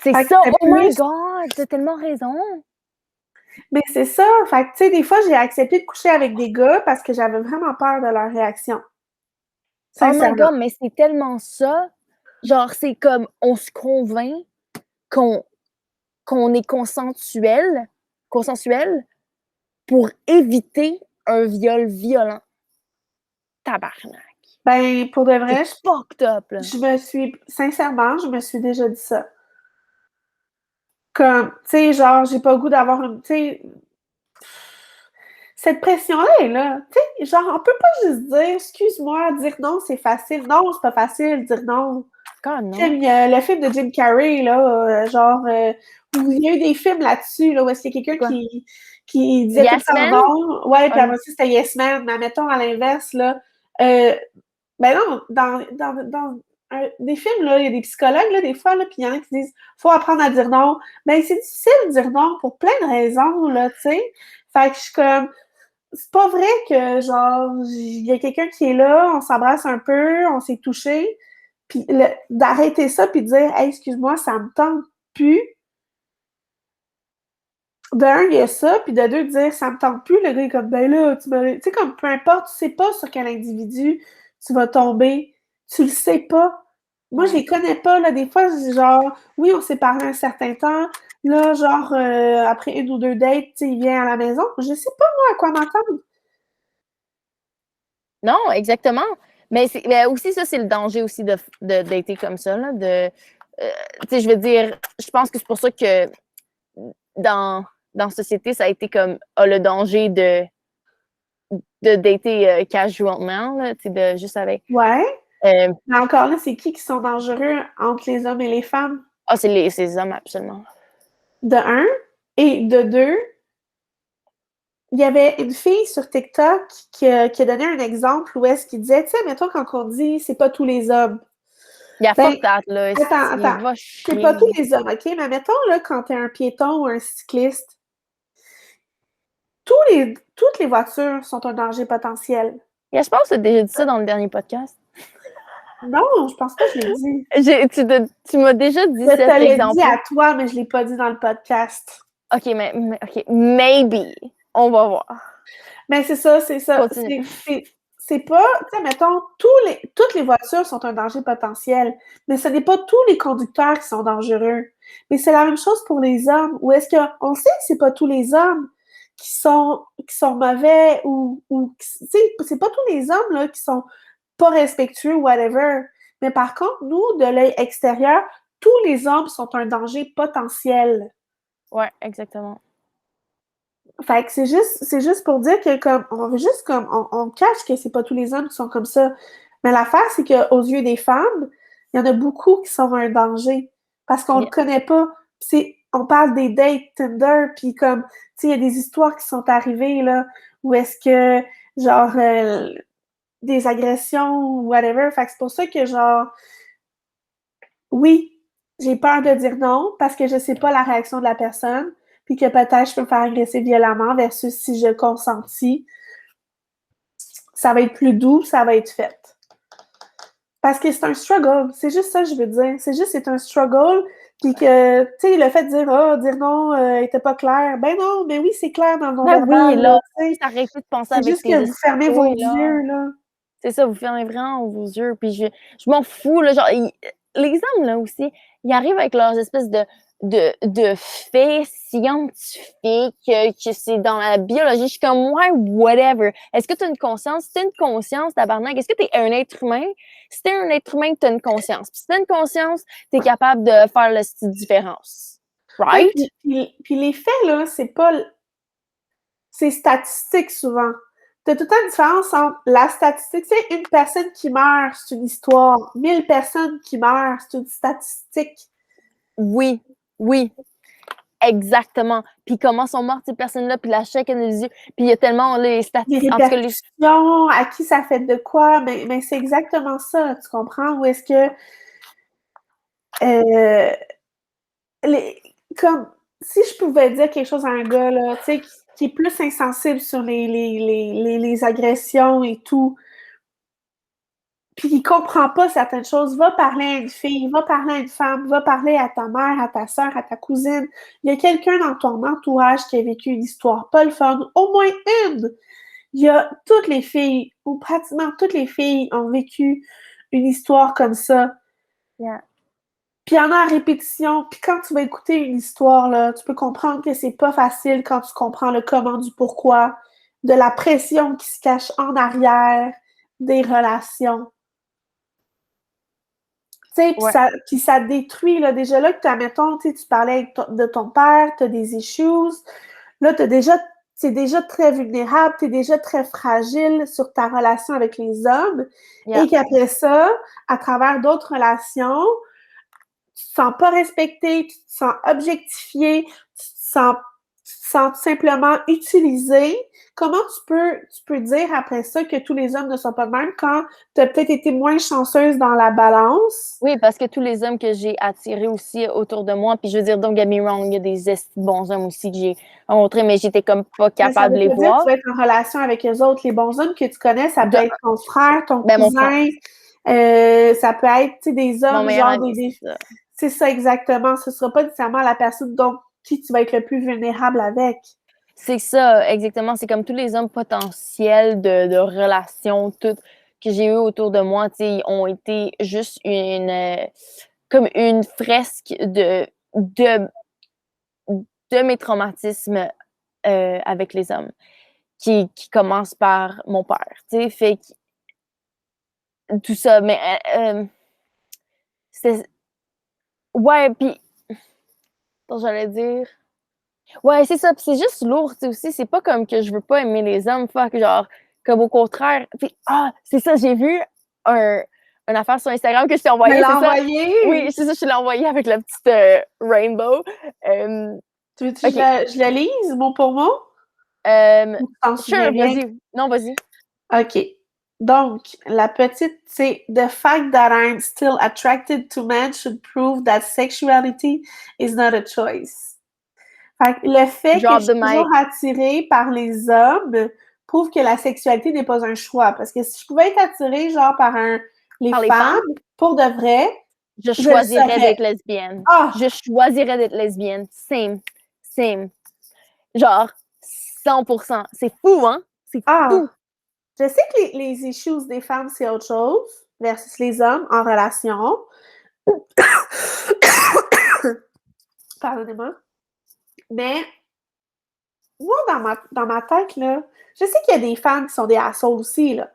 C'est Fait que ça. c'était Oh my plus. God, t'as tellement raison. Mais c'est ça. Fait que, tu sais, des fois, j'ai accepté de coucher avec des gars parce que j'avais vraiment peur de leur réaction. Oh my Sincèrement. God, mais c'est tellement ça. Genre, c'est comme on se convainc qu'on qu'on est consensuel pour éviter un viol violent. Tabarnak. Ben, pour de C'est vrai, fucked up, là. sincèrement, je me suis déjà dit ça. Comme, tu sais, genre, j'ai pas le goût d'avoir une, tu sais, cette pression-là est là. Tu sais, genre, on peut pas juste dire, excuse-moi, dire non, c'est facile. Non, c'est pas facile, dire non. God, non. Il y a le film de Jim Carrey, là, genre, où il y a eu des films là-dessus, là, où est-ce qu'il y a quelqu'un Quoi? qui disait tout Yes le temps Man? non. Ouais, puis Oh, après ça, c'était Yes Man. Mais mettons à l'inverse, là, ben non, dans des films, là, il y a des psychologues, là, des fois, là, puis il y en a qui disent faut apprendre à dire non. Ben, c'est difficile de dire non pour plein de raisons, là, tu sais. Fait que je suis comme, c'est pas vrai que, genre, il y a quelqu'un qui est là, on s'embrasse un peu, on s'est touché, puis d'arrêter ça, puis de dire « Hey, excuse-moi, ça me tente plus ». De il y a ça, puis de deux, de dire « Ça me tente plus », le gars est comme « Ben là, tu sais, comme peu importe, tu sais pas sur quel individu tu vas tomber, tu le sais pas. Moi, je les connais pas, là, des fois, genre, oui, on s'est parlé un certain temps, là, genre, après une ou deux dates, tu sais, il vient à la maison, je sais pas, moi, à quoi m'attendre. Non, exactement. Mais aussi, ça, c'est le danger aussi de dater comme ça, là, tu sais, je veux dire, je pense que c'est pour ça que dans la société, ça a été comme le danger de dater casualement, là, tu sais, de juste avec. Ouais. Euh, Mais encore là, c'est qui sont dangereux entre les hommes et les femmes? c'est les hommes, absolument. De un. Et de deux, il y avait une fille sur TikTok qui a donné un exemple où est-ce qu'il disait, tu sais, mettons quand on dit c'est pas tous les hommes. Il y a Ben, fuck that, là. attends. Il va C'est pas tous chier. les hommes, OK? Mais mettons, là, quand t'es un piéton ou un cycliste, toutes les voitures sont un danger potentiel. Je pense que tu as déjà dit ça dans le dernier podcast. Non, je pense pas que je l'ai dit. Tu m'as déjà dit Je cet te l'ai exemple. dit à toi, mais je l'ai pas dit dans le podcast. OK, mais OK, maybe. On va voir. Mais c'est ça. Continue. C'est pas, tu sais, mettons, toutes les voitures sont un danger potentiel, mais ce n'est pas tous les conducteurs qui sont dangereux. Mais c'est la même chose pour les hommes. Ou est-ce qu'on sait que c'est pas tous les hommes qui sont mauvais ou tu sais, c'est pas tous les hommes là, qui sont pas respectueux ou whatever. Mais par contre, nous, de l'œil extérieur, tous les hommes sont un danger potentiel. Ouais, exactement. Fait que c'est juste pour dire que comme on veut juste comme on cache que c'est pas tous les hommes qui sont comme ça. Mais l'affaire, c'est qu'aux yeux des femmes, il y en a beaucoup qui sont un danger parce qu'on le connaît pas. On parle des dates Tinder, puis comme, tu sais, il y a des histoires qui sont arrivées, là, où est-ce que, genre, des agressions ou whatever. Fait que c'est pour ça que, genre, oui, j'ai peur de dire non parce que je sais pas la réaction de la personne, puis que peut-être je peux me faire agresser violemment versus si je consentis, ça va être plus doux, ça va être fait. Parce que c'est un struggle, c'est juste ça que je veux dire. C'est un struggle, puis que, tu sais, le fait de dire non, était pas clair. Ben non, mais oui, c'est clair dans le Ben oui, non-verbal, là, là, tu sais. arrêtez de penser C'est avec juste tes que vous fermez vos esprits, là. yeux, là. C'est ça, vous fermez vraiment vos yeux. Puis je m'en fous, là. Genre, les hommes, là aussi, ils arrivent avec leurs espèces de faits scientifiques, que c'est dans la biologie. Je suis comme, ouais, whatever. Est-ce que tu as une conscience? Si tu as une conscience, tabarnak, est-ce que tu es un être humain? Si tu es un être humain, tu as une conscience. Puis si tu as une conscience, tu es capable de faire la petite différence. Right? Ouais, puis les faits, là, c'est pas... C'est statistique, souvent. T'as tout le temps une différence entre la statistique. Tu sais, une personne qui meurt, c'est une histoire. 1000 personnes qui meurent, c'est une statistique. Oui, oui. Exactement. Puis comment sont mortes ces personnes-là, puis la chèque analysée. Puis il y a tellement les Les statistiques. En tout cas, répercussions, à qui ça fait de quoi, mais c'est exactement ça, tu comprends? Ou est-ce que euh, comme si je pouvais dire quelque chose à un gars là, tu sais, qui est plus insensible sur les agressions et tout, puis qui comprend pas certaines choses, va parler à une fille, va parler à une femme, va parler à ta mère, à ta soeur, à ta cousine. Il y a quelqu'un dans ton entourage qui a vécu une histoire pas le fun, au moins une. Il y a toutes les filles, ou pratiquement toutes les filles ont vécu une histoire comme ça. Yeah. Puis il y en a à répétition. Puis quand tu vas écouter une histoire, là, tu peux comprendre que c'est pas facile quand tu comprends le comment du pourquoi, de la pression qui se cache en arrière des relations. Tu sais, puis ça détruit, là, déjà là que mettons, tu parlais de ton père, tu as des issues, là, c'est déjà très vulnérable, tu es déjà très fragile sur ta relation avec les hommes, et qu'après ça, à travers d'autres relations, tu te sens pas respecté, tu te sens objectifié, tu te sens tout simplement utilisé, comment tu peux dire après ça que tous les hommes ne sont pas de même quand tu as peut-être été moins chanceuse dans la balance? Oui, parce que tous les hommes que j'ai attirés aussi autour de moi, puis je veux dire, don't get me wrong, il y a des bons hommes aussi que j'ai rencontrés, mais j'étais comme pas Mais ça capable veut de les pas dire que tu voir. vas être en relation avec eux autres. Les bons hommes que tu connais, ça peut De, être ton frère, ton ben, mon frère, cousin, ça peut être, tu sais, des mon hommes, meilleur genre ami, c'est ça. c'est ça exactement. Ce sera pas nécessairement la personne dont qui tu vas être le plus vulnérable avec. C'est ça, exactement. C'est comme tous les hommes potentiels de relations, toutes que j'ai eu autour de moi, tu sais, ils ont été juste comme une fresque de, de mes traumatismes avec les hommes, qui commence par mon père, tu sais, fait que tout ça, mais c'est, ouais, puis, j'allais dire, ouais, c'est ça. Puis c'est juste lourd, tu sais, aussi. C'est pas comme que je veux pas aimer les hommes, fuck, genre, comme au contraire. Puis, c'est ça, j'ai vu un, une affaire sur Instagram que je t'ai Me envoyé, c'est l'a ça? Oui, envoyé! c'est ça, je te l'ai envoyé avec la petite rainbow. Euh, Tu veux-tu que OK. je le lise, mot pour mot? Ou tu t'en souviens Sure, bien? vas-y. Non, vas-y. OK. Donc, la petite, c'est The fact that I'm still attracted to men should prove that sexuality is not a choice. Fait que le fait que je Drop suis the toujours mic. attirée par les hommes prouve que la sexualité n'est pas un choix. Parce que si je pouvais être attirée, genre, par les Par les femmes, femmes, pour de vrai, je je le choisirais saurais. d'être lesbienne. Ah! Je choisirais d'être lesbienne. Same. Same. Genre, 100%. C'est fou, hein? C'est Ah! fou. Je sais que les issues des femmes, c'est autre chose, versus les hommes en relation. Pardonnez-moi. Mais moi, dans ma tête, là, je sais qu'il y a des femmes qui sont des assholes aussi, là.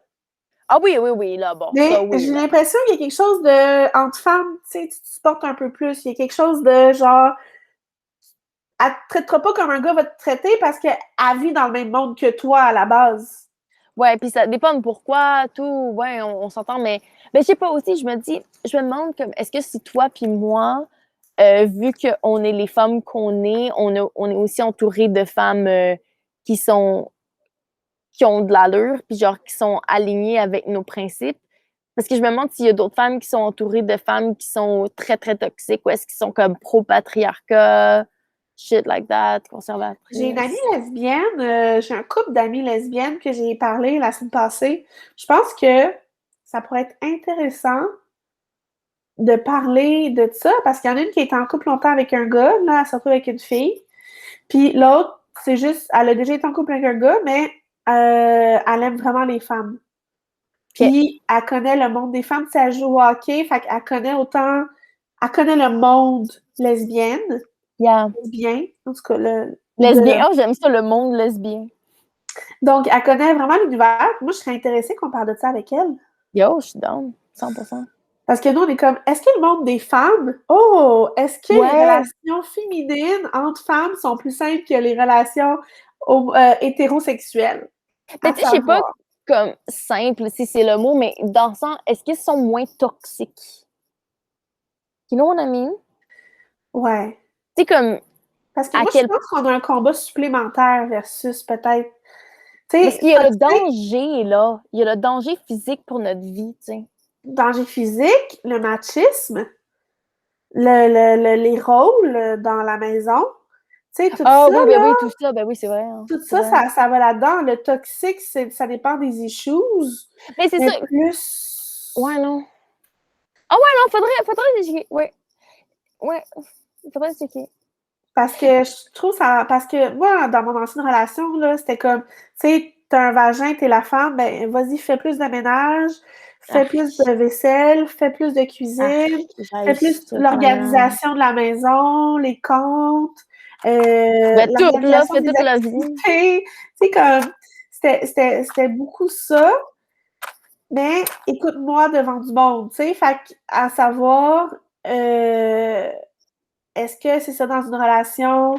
Ah oui, oui, oui, là, bon, ça, Mais oui, j'ai là. l'impression qu'il y a quelque chose de, entre femmes, tu sais, tu te supportes un peu plus. Il y a quelque chose de genre, elle te traitera pas comme un gars va te traiter parce qu'elle vit dans le même monde que toi à la base. Ouais, puis ça dépend de pourquoi, tout, ouais, on s'entend, mais je sais pas aussi, je me demande comme, est-ce que si toi puis moi, vu qu'on est les femmes qu'on est, on est aussi entouré de femmes qui sont, qui ont de l'allure, puis genre qui sont alignées avec nos principes. Parce que je me demande s'il y a d'autres femmes qui sont entourées de femmes qui sont très, très toxiques, ou est-ce qu'ils sont comme pro-patriarcat, shit like that, J'ai une amie conservatrices. lesbienne, j'ai un couple d'amies lesbiennes que j'ai parlé la semaine passée. Je pense que ça pourrait être intéressant de parler de ça parce qu'il y en a une qui est en couple longtemps avec un gars, là, elle se retrouve avec une fille. Puis l'autre, c'est juste, elle a déjà été en couple avec un gars, mais elle aime vraiment les femmes. OK. Puis elle connaît le monde des femmes, si elle joue au hockey, fait qu'elle connaît autant, elle connaît le monde lesbienne, Yeah. lesbien, en tout cas, Lesbien. Oh, j'aime ça, le monde lesbien. donc elle connaît vraiment l'univers. Moi, je serais intéressée qu'on parle de ça avec elle. Yo, je suis down. 100%. Parce que nous, on est comme, est-ce que le monde des femmes, oh, est-ce que les Ouais. relations féminines entre femmes sont plus simples que les relations hétérosexuelles? Mais À tu sais, je sais pas savoir. comme simple si c'est le mot, mais dans le sens, est-ce qu'ils sont moins toxiques? You know what I mean? Ouais. Tu sais, comme, Parce que à moi, je quel pense qu'on a un combat supplémentaire versus peut-être. Tu Parce sais, qu'il y a le toxique, danger, là. Il y a le danger physique pour notre vie, tu sais. danger physique, le machisme, les rôles dans la maison. Tu sais, tout Ah ça, oui, ben là, oui, tout ça, ben oui, c'est vrai, hein, tout c'est ça, vrai. ça va là-dedans. Le toxique, ça dépend des issues, Mais c'est mais ça. Ouais, plus. non. Ah ouais, non, faudrait checker. Ouais, faudrait checker. Parce que je trouve ça. Parce que moi, dans mon ancienne relation, là, c'était comme, tu sais, t'as un vagin, t'es la femme, ben vas-y, fais plus de ménage, fais Arc, plus de vaisselle, fais plus de arc, cuisine, j'aille fais plus ça, tabarnak. l'organisation de la maison, les comptes, Ben tout, là, l'organisation fais des toute la vie. activités. Tu sais, comme, c'était beaucoup ça. Mais écoute-moi devant du monde, tu sais, fait à savoir, euh, est-ce que c'est ça dans une relation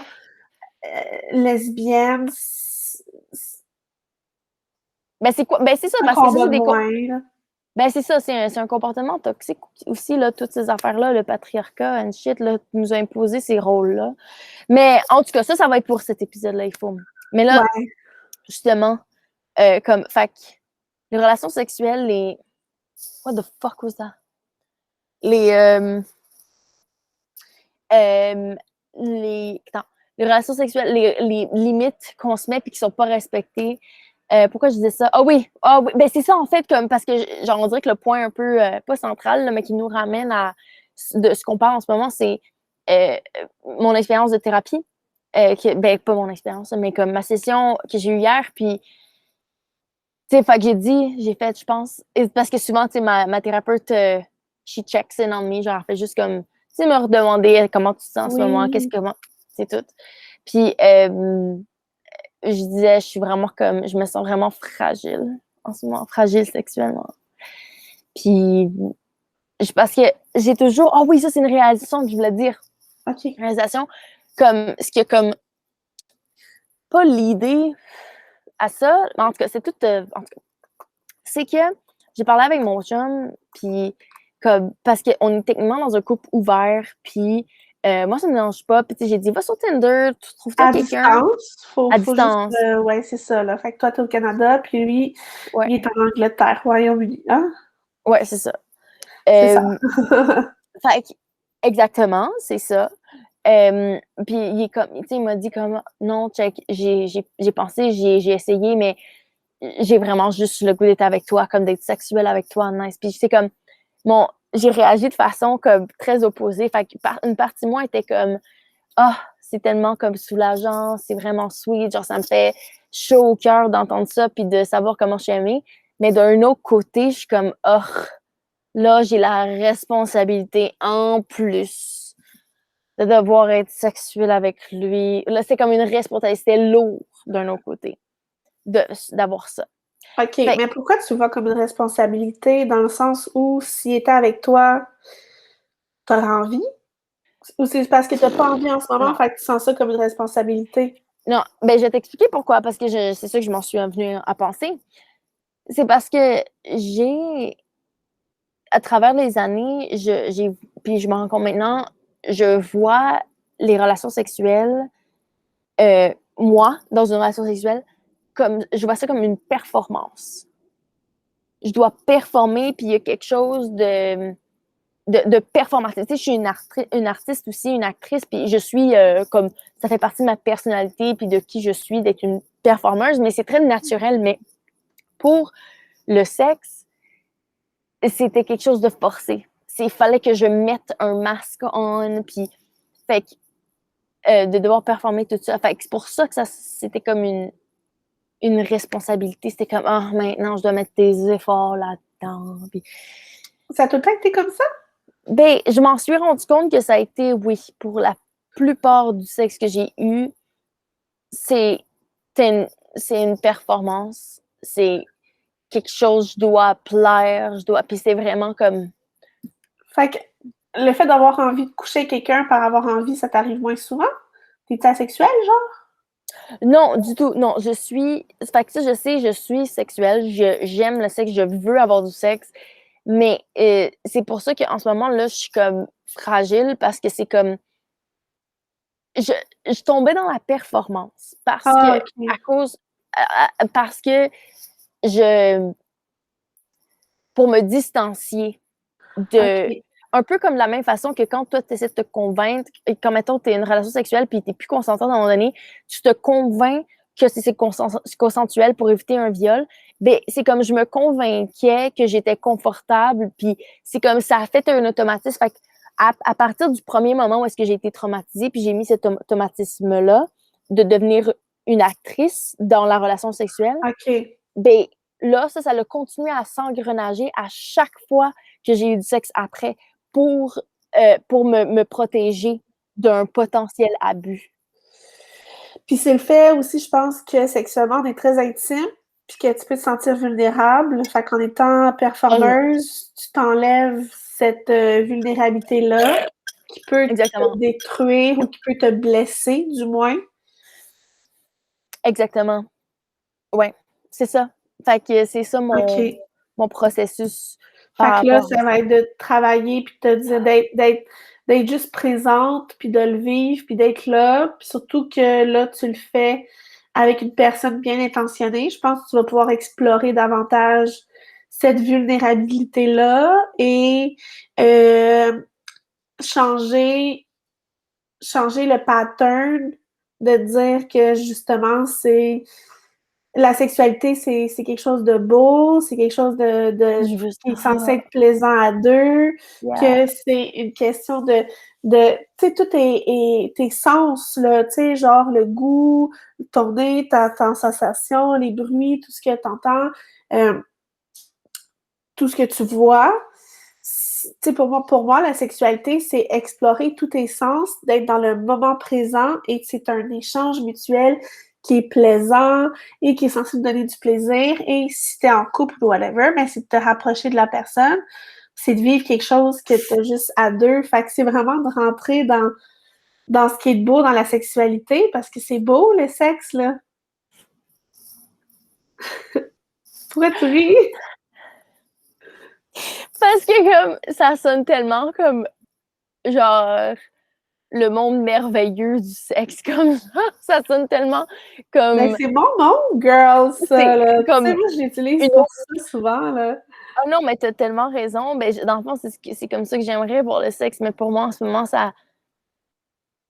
lesbienne? C'est Ben c'est quoi? Ben c'est ça, un parce que ça, combat c'est de des. moins, là. Ben, c'est ça, c'est un comportement toxique aussi, là, toutes ces affaires-là, le patriarcat and shit, là, nous a imposé ces rôles-là. Mais en tout cas, ça va être pour cet épisode-là, il faut. Mais là, Ouais. justement, fait que les relations sexuelles, les. What the fuck was that? Les. Attends, les relations sexuelles, les limites qu'on se met puis qui sont pas respectées. Pourquoi je disais ça? Ah oui, ben c'est ça en fait, comme parce que genre on dirait que le point un peu pas central, là, mais qui nous ramène à de ce qu'on parle en ce moment, c'est euh, mon expérience de thérapie. Ben pas mon expérience, mais comme ma session que j'ai eue hier, puis tu sais, fait que j'ai fait, je pense, parce que souvent, tu sais, ma thérapeute, she checks in on me, genre, elle fait juste comme, tu sais, me redemander comment tu te sens en ce moment, Oui. comment, c'est tout. Puis, je disais, je me sens vraiment fragile en ce moment, fragile sexuellement. Puis, parce que j'ai toujours, ah oui, ça, c'est une réalisation que je voulais dire. OK. Une réalisation, comme, ce qui a comme, pas l'idée à ça, mais en tout cas, c'est tout, en tout cas, c'est que j'ai parlé avec mon chum, puis comme, parce qu'on est techniquement dans un couple ouvert, puis moi, ça me dérange pas. Puis j'ai dit, va sur Tinder, tu trouves-toi À quelqu'un distance, à faut juste, distance. ouais, c'est ça, là. Fait que toi, t'es au Canada, puis lui, Ouais, il est en Angleterre, Royaume-Uni, hein? ouais, c'est ça. C'est ça. Euh, fait que, exactement, c'est ça. Puis il est comme, tu sais, il m'a dit comme, non, check, j'ai pensé, j'ai essayé, mais j'ai vraiment juste le goût d'être avec toi, comme d'être sexuelle avec toi, nice. Puis c'est comme, j'ai réagi de façon comme très opposée. Fait que une partie de moi était comme, ah, c'est tellement comme soulageant, c'est vraiment sweet, genre ça me fait chaud au cœur d'entendre ça puis de savoir comment je suis aimée. Mais d'un autre côté, je suis comme, oh, là, j'ai la responsabilité en plus de devoir être sexuelle avec lui. Là, c'est comme une responsabilité lourde d'un autre côté d'avoir ça. OK, Fait mais pourquoi tu le vois comme une responsabilité dans le sens où s'il était avec toi, t'aurais envie? Ou c'est parce que t'as pas envie en ce moment, non. fait que tu sens ça comme une responsabilité? Non, ben je vais t'expliquer pourquoi, parce que c'est ça que je m'en suis venue à penser. C'est parce que à travers les années, puis je me rends compte maintenant, je vois les relations sexuelles, moi, dans une relation sexuelle, je vois ça comme une performance. Je dois performer, puis il y a quelque chose de performatif. Tu sais, je suis une artiste aussi, une actrice, puis je suis comme, ça fait partie de ma personnalité, puis de qui je suis, d'être une performeuse, mais c'est très naturel. Mais pour le sexe, c'était quelque chose de forcé. Il fallait que je mette un masque on, puis fait que, de devoir performer tout ça. Fait que c'est pour ça que c'était comme une responsabilité. C'était comme, ah, maintenant, je dois mettre des efforts là-dedans. Puis, Ça a tout le temps été comme ça? ben, je m'en suis rendu compte que ça a été, oui, pour la plupart du sexe que j'ai eu, c'est c'est une performance. C'est quelque chose, je dois plaire, puis c'est vraiment comme, Fait que le fait d'avoir envie de coucher avec quelqu'un par avoir envie, ça t'arrive moins souvent? T'es asexuelle, genre? non, du tout. Non, fait que ça, je sais, je suis sexuelle. J'aime le sexe. Je veux avoir du sexe. Mais c'est pour ça qu'en ce moment, là, je suis comme fragile parce que c'est comme. Je, je tombais dans la performance parce que, Ah, OK. parce que je. Pour me distancier de. OK. Un peu comme de la même façon que quand toi, tu essaies de te convaincre, quand mettons, tu es une relation sexuelle puis tu n'es plus consentante à un moment donné, tu te convaincs que c'est consensuel pour éviter un viol. Ben, c'est comme je me convainquais que j'étais confortable, puis c'est comme ça a fait un automatisme. Fait que à partir du premier moment où est-ce que j'ai été traumatisée, puis j'ai mis cet automatisme-là de devenir une actrice dans la relation sexuelle, OK. ben là, ça a continué à s'engrenager à chaque fois que j'ai eu du sexe après pour me protéger d'un potentiel abus. Puis c'est le fait aussi, je pense, que sexuellement, on est très intime, puis que tu peux te sentir vulnérable. Fait qu'en étant performeuse, tu t'enlèves cette vulnérabilité-là qui peut te Exactement. détruire ou qui peut te blesser, du moins. Exactement. Ouais, c'est ça. Fait que c'est ça OK. mon processus Fait par que là, rapport ça va être de travailler, puis de te dire d'être juste présente, puis de le vivre, puis d'être là. Puis surtout que là, tu le fais avec une personne bien intentionnée. Je pense que tu vas pouvoir explorer davantage cette vulnérabilité-là et euh, changer, changer le pattern de dire que justement, c'est la sexualité, c'est quelque chose de beau, c'est quelque chose je veux qui est censé ça. être plaisant à deux, Yeah. que c'est une question tu sais, tout tes sens, là, tu sais, genre le goût, ton nez, ta sensation, les bruits, tout ce que tu entends, tout ce que tu vois. Tu sais, pour moi, la sexualité, c'est explorer tous tes sens, d'être dans le moment présent et c'est un échange mutuel qui est plaisant et qui est censé te donner du plaisir. Et si t'es en couple ou whatever, ben, c'est de te rapprocher de la personne, c'est de vivre quelque chose que t'as juste à deux. Fait que c'est vraiment de rentrer dans ce qui est beau dans la sexualité parce que c'est beau, le sexe, là. Pourquoi tu ris? Parce que comme ça sonne tellement comme genre le monde merveilleux du sexe comme ça sonne tellement Ben, comme c'est mon monde, girl, ça, c'est là. Tu sais, comme moi, je l'utilise une pour ça souvent, là. ah non mais t'as tellement raison ben dans le fond c'est comme ça que j'aimerais voir le sexe mais pour moi en ce moment ça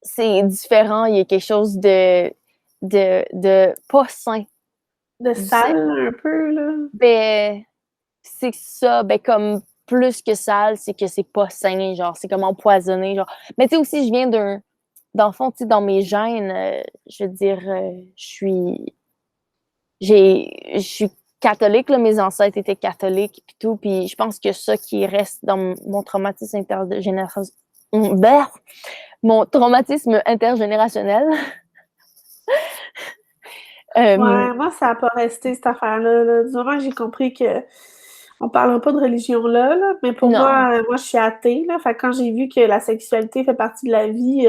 c'est différent il y a quelque chose de pas sain De du sexe sale, un peu, là. ben c'est ça ben comme plus que sale c'est que c'est pas sain genre c'est comme empoisonné genre mais tu sais aussi je viens dans le fond tu sais dans mes gènes je veux dire je suis catholique, là, mes ancêtres étaient catholiques puis tout, puis je pense que ça qui reste dans mon traumatisme intergénérationnel, mon traumatisme intergénérationnel. Ouais, moi, ça n'a pas resté, cette affaire-là, là. Du moment que j'ai compris que on parlera pas de religion là, mais pour non, moi, je suis athée, là. Fait que quand j'ai vu que la sexualité fait partie de la vie,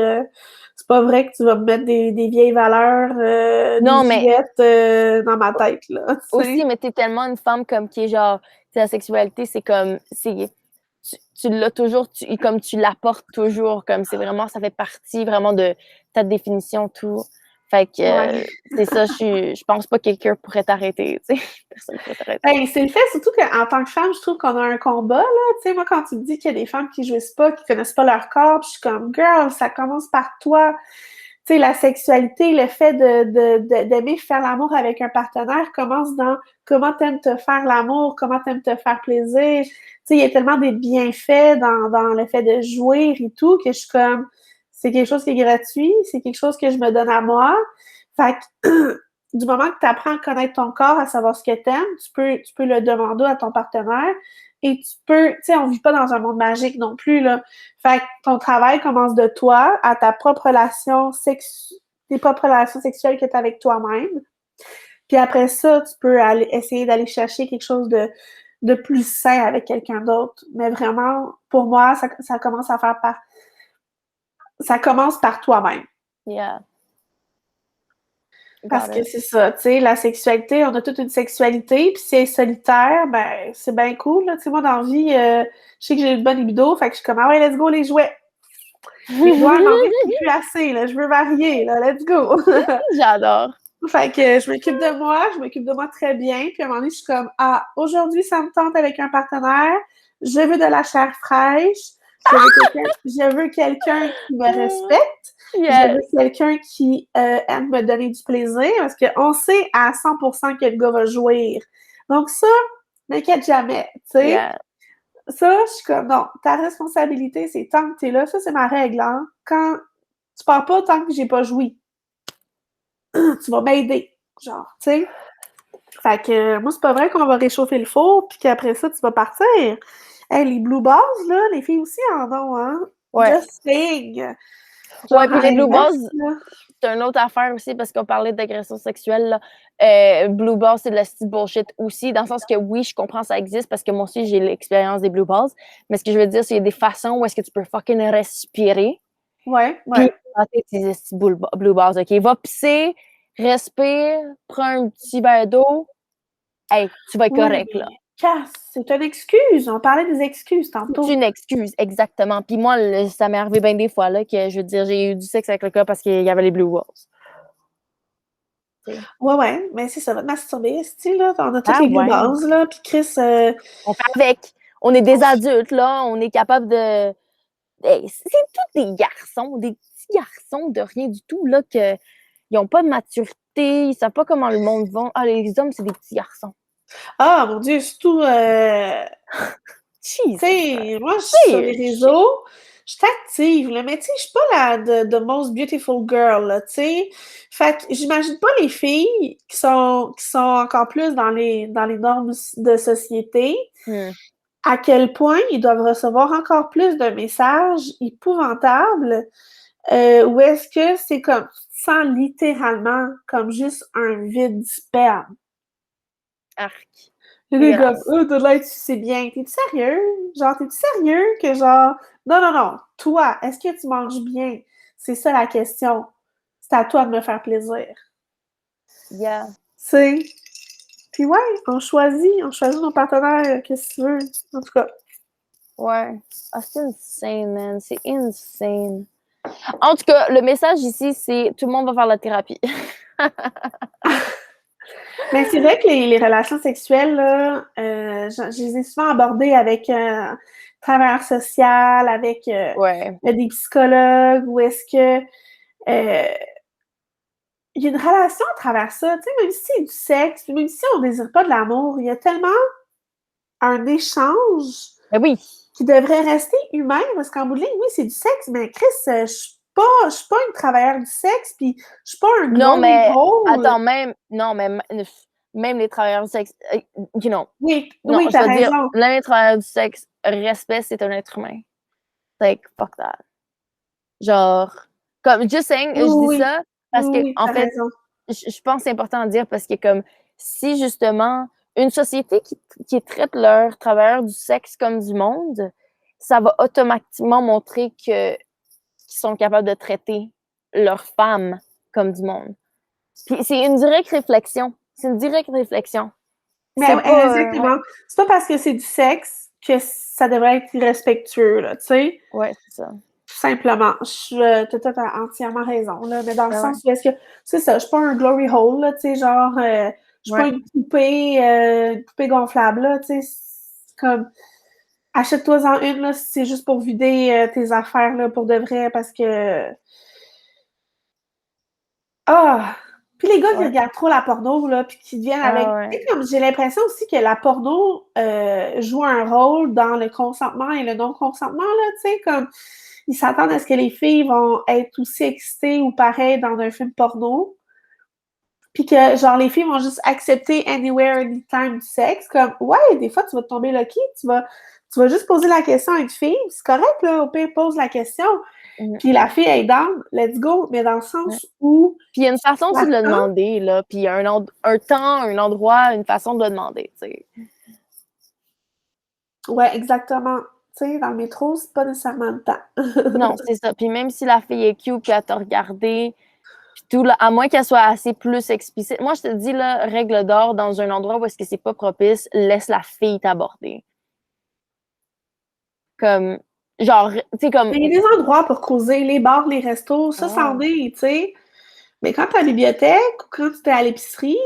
c'est pas vrai que tu vas me mettre des vieilles valeurs, des non, mais jugettes, dans ma tête, là, tu aussi, sais. mais t'es tellement une femme comme qui est genre, tu sais, la sexualité, c'est comme, tu l'as toujours, comme tu l'apportes toujours, comme c'est vraiment, ça fait partie vraiment de ta définition, tout. Fait que Ouais. c'est ça, je pense pas que quelqu'un pourrait t'arrêter, tu sais. Personne pourrait t'arrêter. Ben, c'est le fait, surtout qu'en tant que femme, je trouve qu'on a un combat, là. Tu sais, moi, quand tu me dis qu'il y a des femmes qui jouissent pas, qui connaissent pas leur corps, puis je suis comme, girl, ça commence par toi. Tu sais, la sexualité, le fait d'aimer faire l'amour avec un partenaire commence dans comment t'aimes te faire l'amour, comment t'aimes te faire plaisir. Tu sais, il y a tellement des bienfaits dans le fait de jouir et tout que je suis comme, c'est quelque chose qui est gratuit, c'est quelque chose que je me donne à moi. Fait que, du moment que tu apprends à connaître ton corps, à savoir ce que t'aimes, tu peux le demander à ton partenaire et tu peux, tu sais, on vit pas dans un monde magique non plus, là. Fait que ton travail commence de toi à ta propre relation tes propres relations sexuelles que tu as avec toi-même. Puis après ça, tu peux essayer d'aller chercher quelque chose de plus sain avec quelqu'un d'autre. Mais vraiment, pour moi, ça commence à faire par... Ça commence par toi-même. Yeah, Parce got que it. c'est ça, tu sais, la sexualité, on a toute une sexualité, puis si elle est solitaire, ben, c'est bien cool, là. Tu sais, moi, dans la vie, je sais que j'ai une bonne libido, fait que je suis comme, ah ouais, let's go, les jouets. Mes doigts m'en disent plus assez, là. Je veux varier, là. Let's go. J'adore. Fait que je m'occupe de moi très bien. Puis à un moment donné, je suis comme, ah, aujourd'hui, ça me tente avec un partenaire. Je veux de la chair fraîche. Je veux quelqu'un qui me respecte. Je veux Yes. quelqu'un qui aime me donner du plaisir parce qu'on sait à 100% que le gars va jouir. Donc ça, n'inquiète jamais, tu sais. Yeah. Ça, je suis comme, non, ta responsabilité, c'est tant que t'es là. Ça, c'est ma règle, hein. Quand tu pars pas tant que j'ai pas joui, tu vas m'aider, genre, tu sais. Fait que moi, c'est pas vrai qu'on va réchauffer le four puis qu'après ça, tu vas partir. Hey, les blue balls, là, les filles aussi en ont, hein. Ouais. Just saying. Genre, Ouais, puis à les blue balls, l'inverse, là. c'est une autre affaire aussi parce qu'on parlait d'agression sexuelle. Là. Blue balls, c'est de la petite bullshit aussi, dans le sens que oui, je comprends ça existe parce que moi aussi, j'ai l'expérience des blue balls. Mais ce que je veux dire, c'est qu'il y a des façons où est-ce que tu peux fucking respirer. Ouais, Puis, ouais. tes petits blue balls, OK? Va pisser, respire, prends un petit verre d'eau. Hey, tu vas être Oui, correct, mais là. casse. C'est une excuse. On parlait des excuses tantôt. C'est une excuse, exactement. Puis moi, ça m'est arrivé bien des fois, là, que je veux dire, j'ai eu du sexe avec le gars parce qu'il y avait les Blue Walls. Ouais, mais c'est ça, va te masturber, là. On a toutes Ah les deux ouais. bases, là. Puis Chris... On fait avec. On est des adultes, là. On est capable de... Hey, c'est tous des garçons, des petits garçons de rien du tout, là, qu'ils n'ont pas de maturité, ils savent pas comment le monde va. Ah, les hommes, c'est des petits garçons. Ah, mon Dieu, surtout... Jesus. Tu sais, moi, je suis sur les réseaux, je suis active, là, mais tu sais, je suis pas la the most beautiful girl, là, tu sais. Fait que j'imagine pas les filles qui sont encore plus dans les normes de société, à quel point ils doivent recevoir encore plus de messages épouvantables, où est-ce que c'est comme, tu te sens littéralement comme juste un vide sperme. Arc. Les gars, de l'aide, tu sais bien. T'es-tu sérieux? Genre, t'es-tu sérieux que genre. Non, non, non. Toi, est-ce que tu manges bien? C'est ça la question. C'est à toi de me faire plaisir. Yeah. C'est. Puis ouais, on choisit nos partenaires, qu'est-ce que tu veux. En tout cas. Ouais. Ah, c'est insane, man. C'est insane. En tout cas, le message ici, c'est tout le monde va faire la thérapie. Mais c'est vrai que les relations sexuelles, là, je les ai souvent abordées avec travailleur social, avec Ouais. des psychologues, où est-ce que il y a une relation à travers ça, tu sais, même si c'est du sexe, même si on désire pas de l'amour, il y a tellement un échange Ben oui. qui devrait rester humain, parce qu'en bout de ligne, oui, c'est du sexe, mais Chris, je suis pas une travailleuse du sexe, puis je suis pas un Non, glory mais hole. attends, même les travailleurs du sexe, you know. Oui, Non, oui, je t'as veux dire, raison. même les travailleurs du sexe, respect, c'est un être humain. Like, fuck that. Genre, comme, just saying, Oui, je dis oui, ça oui, parce que, oui, en t'as fait, raison. je pense que c'est important de dire parce que, comme, si justement, une société qui traite leurs travailleurs du sexe comme du monde, ça va automatiquement montrer qu'ils sont capables de traiter leurs femmes comme du monde. Puis c'est une directe réflexion. C'est une directe réflexion. Mais C'est pas... exactement. C'est pas parce que c'est du sexe que ça devrait être irrespectueux, là, tu sais. Ouais, c'est ça. Tout simplement. T'as entièrement raison, là, mais dans le Ben ouais. sens où est-ce que, c'est ça, je suis pas un glory hole, là, tu sais, genre, je suis pas Ouais. une poupée gonflable, là, tu sais, c'est comme, achète-toi-en une, là, si c'est juste pour vider tes affaires, là, pour de vrai, parce que, ah! Puis les gars qui Ouais. regardent trop la porno, là, puis qui viennent avec, Ah tu ouais. sais, comme, j'ai l'impression aussi que la porno joue un rôle dans le consentement et le non-consentement, là, tu sais, comme, ils s'attendent à ce que les filles vont être aussi excitées ou pareil dans un film porno. Puis que, genre, les filles vont juste accepter anywhere, anytime du sexe. Comme, ouais, des fois, tu vas te tomber lucky. Tu vas juste poser la question à une fille. C'est correct, là. Au pire, pose la question. Puis la fille, elle est down. Let's go. Mais dans le Ouais. sens où. Puis il y a une façon aussi de le Attends. demander, là. Puis il y a un temps, un endroit, une façon de le demander, tu sais. Ouais, exactement. Tu sais, dans le métro, c'est pas nécessairement le temps. Non, c'est ça. Puis même si la fille est cute, puis elle t'a regardé, puis tout, là, à moins qu'elle soit assez plus explicite. Moi, je te dis, là, règle d'or, dans un endroit où est-ce que c'est pas propice, laisse la fille t'aborder. Comme, genre, tu sais, comme... Mais il y a des endroits pour causer, les bars, les restos, ça, Ah. c'en est, tu sais. Mais quand t'es à la bibliothèque ou quand tu es à l'épicerie,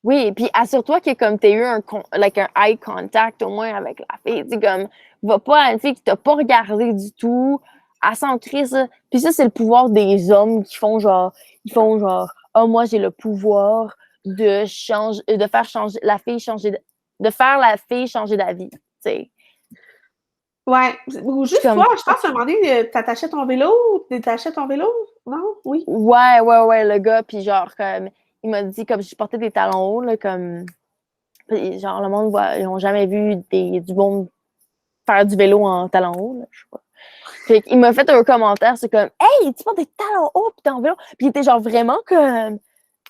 Oui, et puis assure-toi que comme tu as eu un eye contact au moins avec la fille, tu sais, comme, va pas à une fille qui t'a pas regardé du tout, à s'en crier ça. Puis ça, c'est le pouvoir des hommes qui font genre, oh, moi, j'ai le pouvoir de faire changer la fille changer, de faire la fille changer d'avis, tu sais. ouais, ou juste Comme, toi, je pense à un moment donné, t'attachais ton vélo, détachais ton vélo, non? Oui. ouais, le gars, puis genre, comme, il m'a dit, comme, je portais des talons hauts, là, comme, genre, le monde, ils ont jamais vu du monde faire du vélo en talons hauts, là, je sais pas. Fait qu'il m'a fait un commentaire, c'est comme, hey, tu portes des talons hauts pis t'es en vélo. Puis il était genre vraiment comme,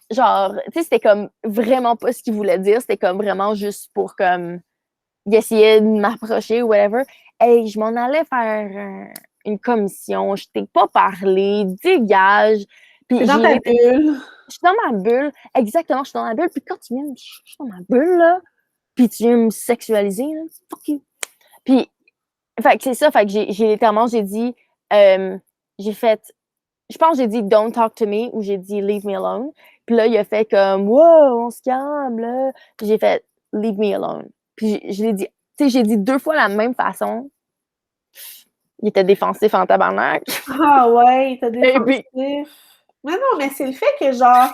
genre, tu sais, c'était comme vraiment pas ce qu'il voulait dire, c'était comme vraiment juste pour comme, il essayait de m'approcher ou whatever. Hey, je m'en allais faire une commission, je t'ai pas parlé, dégage. T'es Puis dans ta bulle. je suis dans ma bulle, exactement, je suis dans ma bulle. Puis quand tu viens, je suis dans ma bulle, là. Puis tu viens me sexualiser, là. Fuck you. Puis, fait que c'est ça, fait que j'ai littéralement, j'ai dit, j'ai fait, je pense que j'ai dit don't talk to me ou j'ai dit leave me alone. Puis là, il a fait comme wow, on se calme, là. Puis j'ai fait leave me alone. Puis je l'ai dit, tu sais, j'ai dit 2 fois la même façon. Il était défensif en tabarnak. Ah ouais, t'as Et puis, défensif. Mais non, mais c'est le fait que, genre,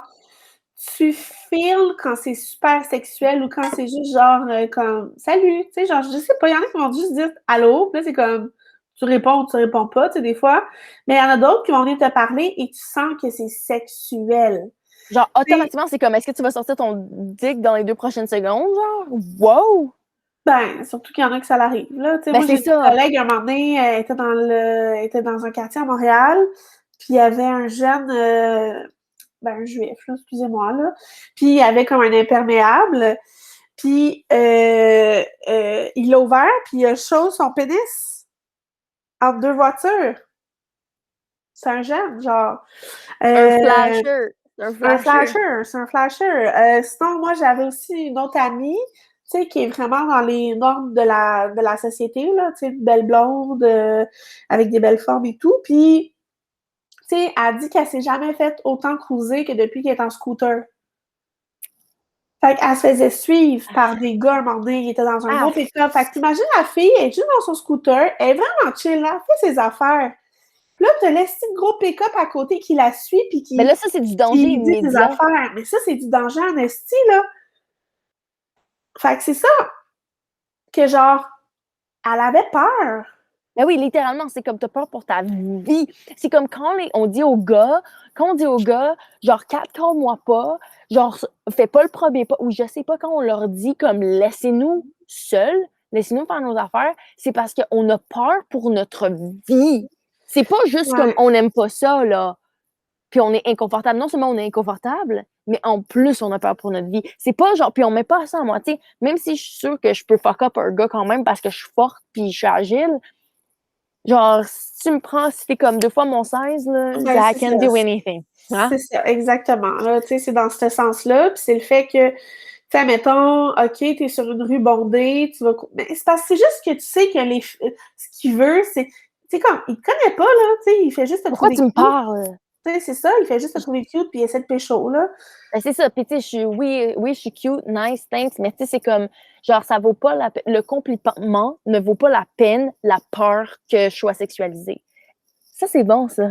tu feels quand c'est super sexuel ou quand c'est juste genre comme salut, tu sais, genre, je sais pas, il y en a qui vont juste dire allô, puis là, c'est comme tu réponds ou tu réponds pas, tu sais, des fois. Mais il y en a d'autres qui vont venir te parler et tu sens que c'est sexuel. genre, Tu sais, automatiquement, c'est comme est-ce que tu vas sortir ton dick dans les 2 prochaines secondes, genre? Wow! ben, surtout qu'il y en a que ça l'arrive, là. Tu sais, Ben, moi, j'ai c'est une ça. collègue, un moment donné, elle était dans un quartier à Montréal, puis il y avait un jeune, ben, un juif, là, excusez-moi, là, puis il avait comme un imperméable, puis il l'a ouvert, puis il a chaud son pénis entre 2 voitures. C'est un jeune, genre. Un Euh, flasher. Un un flasher. flasher, c'est un flasher. Sinon, moi, j'avais aussi une autre amie, tu sais, qui est vraiment dans les normes de la société, là, tu sais, une belle blonde, avec des belles formes et tout. Puis, tu sais, elle dit qu'elle s'est jamais faite autant cruiser que depuis qu'elle est en scooter. Fait qu'elle se faisait suivre par des gars, un moment donné, il était dans un Ah, gros pick-up. Fait que t'imagines la fille, elle est juste dans son scooter, elle est vraiment chill, là, elle fait ses affaires. Puis là, t'as laissé le gros pick-up à côté qui la suit puis mais là, ça, c'est du danger qui dit ses immédiat. affaires. Mais ça, c'est du danger en esti, là. Fait que c'est ça que, genre, elle avait peur. Ben oui, littéralement, c'est comme t'as peur pour ta vie. C'est comme on dit aux gars, genre, catcall-moi pas, genre, fais pas le premier pas, ou je sais pas, quand on leur dit, comme, laissez-nous seuls, laissez-nous faire nos affaires, c'est parce qu'on a peur pour notre vie. C'est pas juste comme, Ouais. on n'aime pas ça, là, puis on est inconfortable. Non seulement on est inconfortable, mais en plus, on a peur pour notre vie. C'est pas genre, puis on met pas ça à moitié. Même si je suis sûre que je peux fuck up un gars quand même parce que je suis forte puis je suis agile, genre, si tu me prends, si t'es comme 2 fois mon size, là, Ben, I c'est can ça. do anything. Hein? C'est ça, exactement. Là, tu sais, c'est dans ce sens-là. Puis c'est le fait que, tu sais, mettons, OK, t'es sur une rue bondée, tu vas. Mais c'est parce que c'est juste que tu sais que ce qu'il veut, c'est. Tu sais, comme, il te connaît pas, là, tu sais, il fait juste te Pourquoi trouver tu me cute. parles? Tu sais, c'est ça, il fait juste te trouver cute, puis il essaie de pécho, là. Ben, c'est ça. Puis, tu sais, oui, je suis cute, nice, thanks, mais tu sais, c'est comme, genre, ça vaut pas la peine. Le compliment ne vaut pas la peine, la peur que je sois sexualisée. Ça, c'est bon, ça.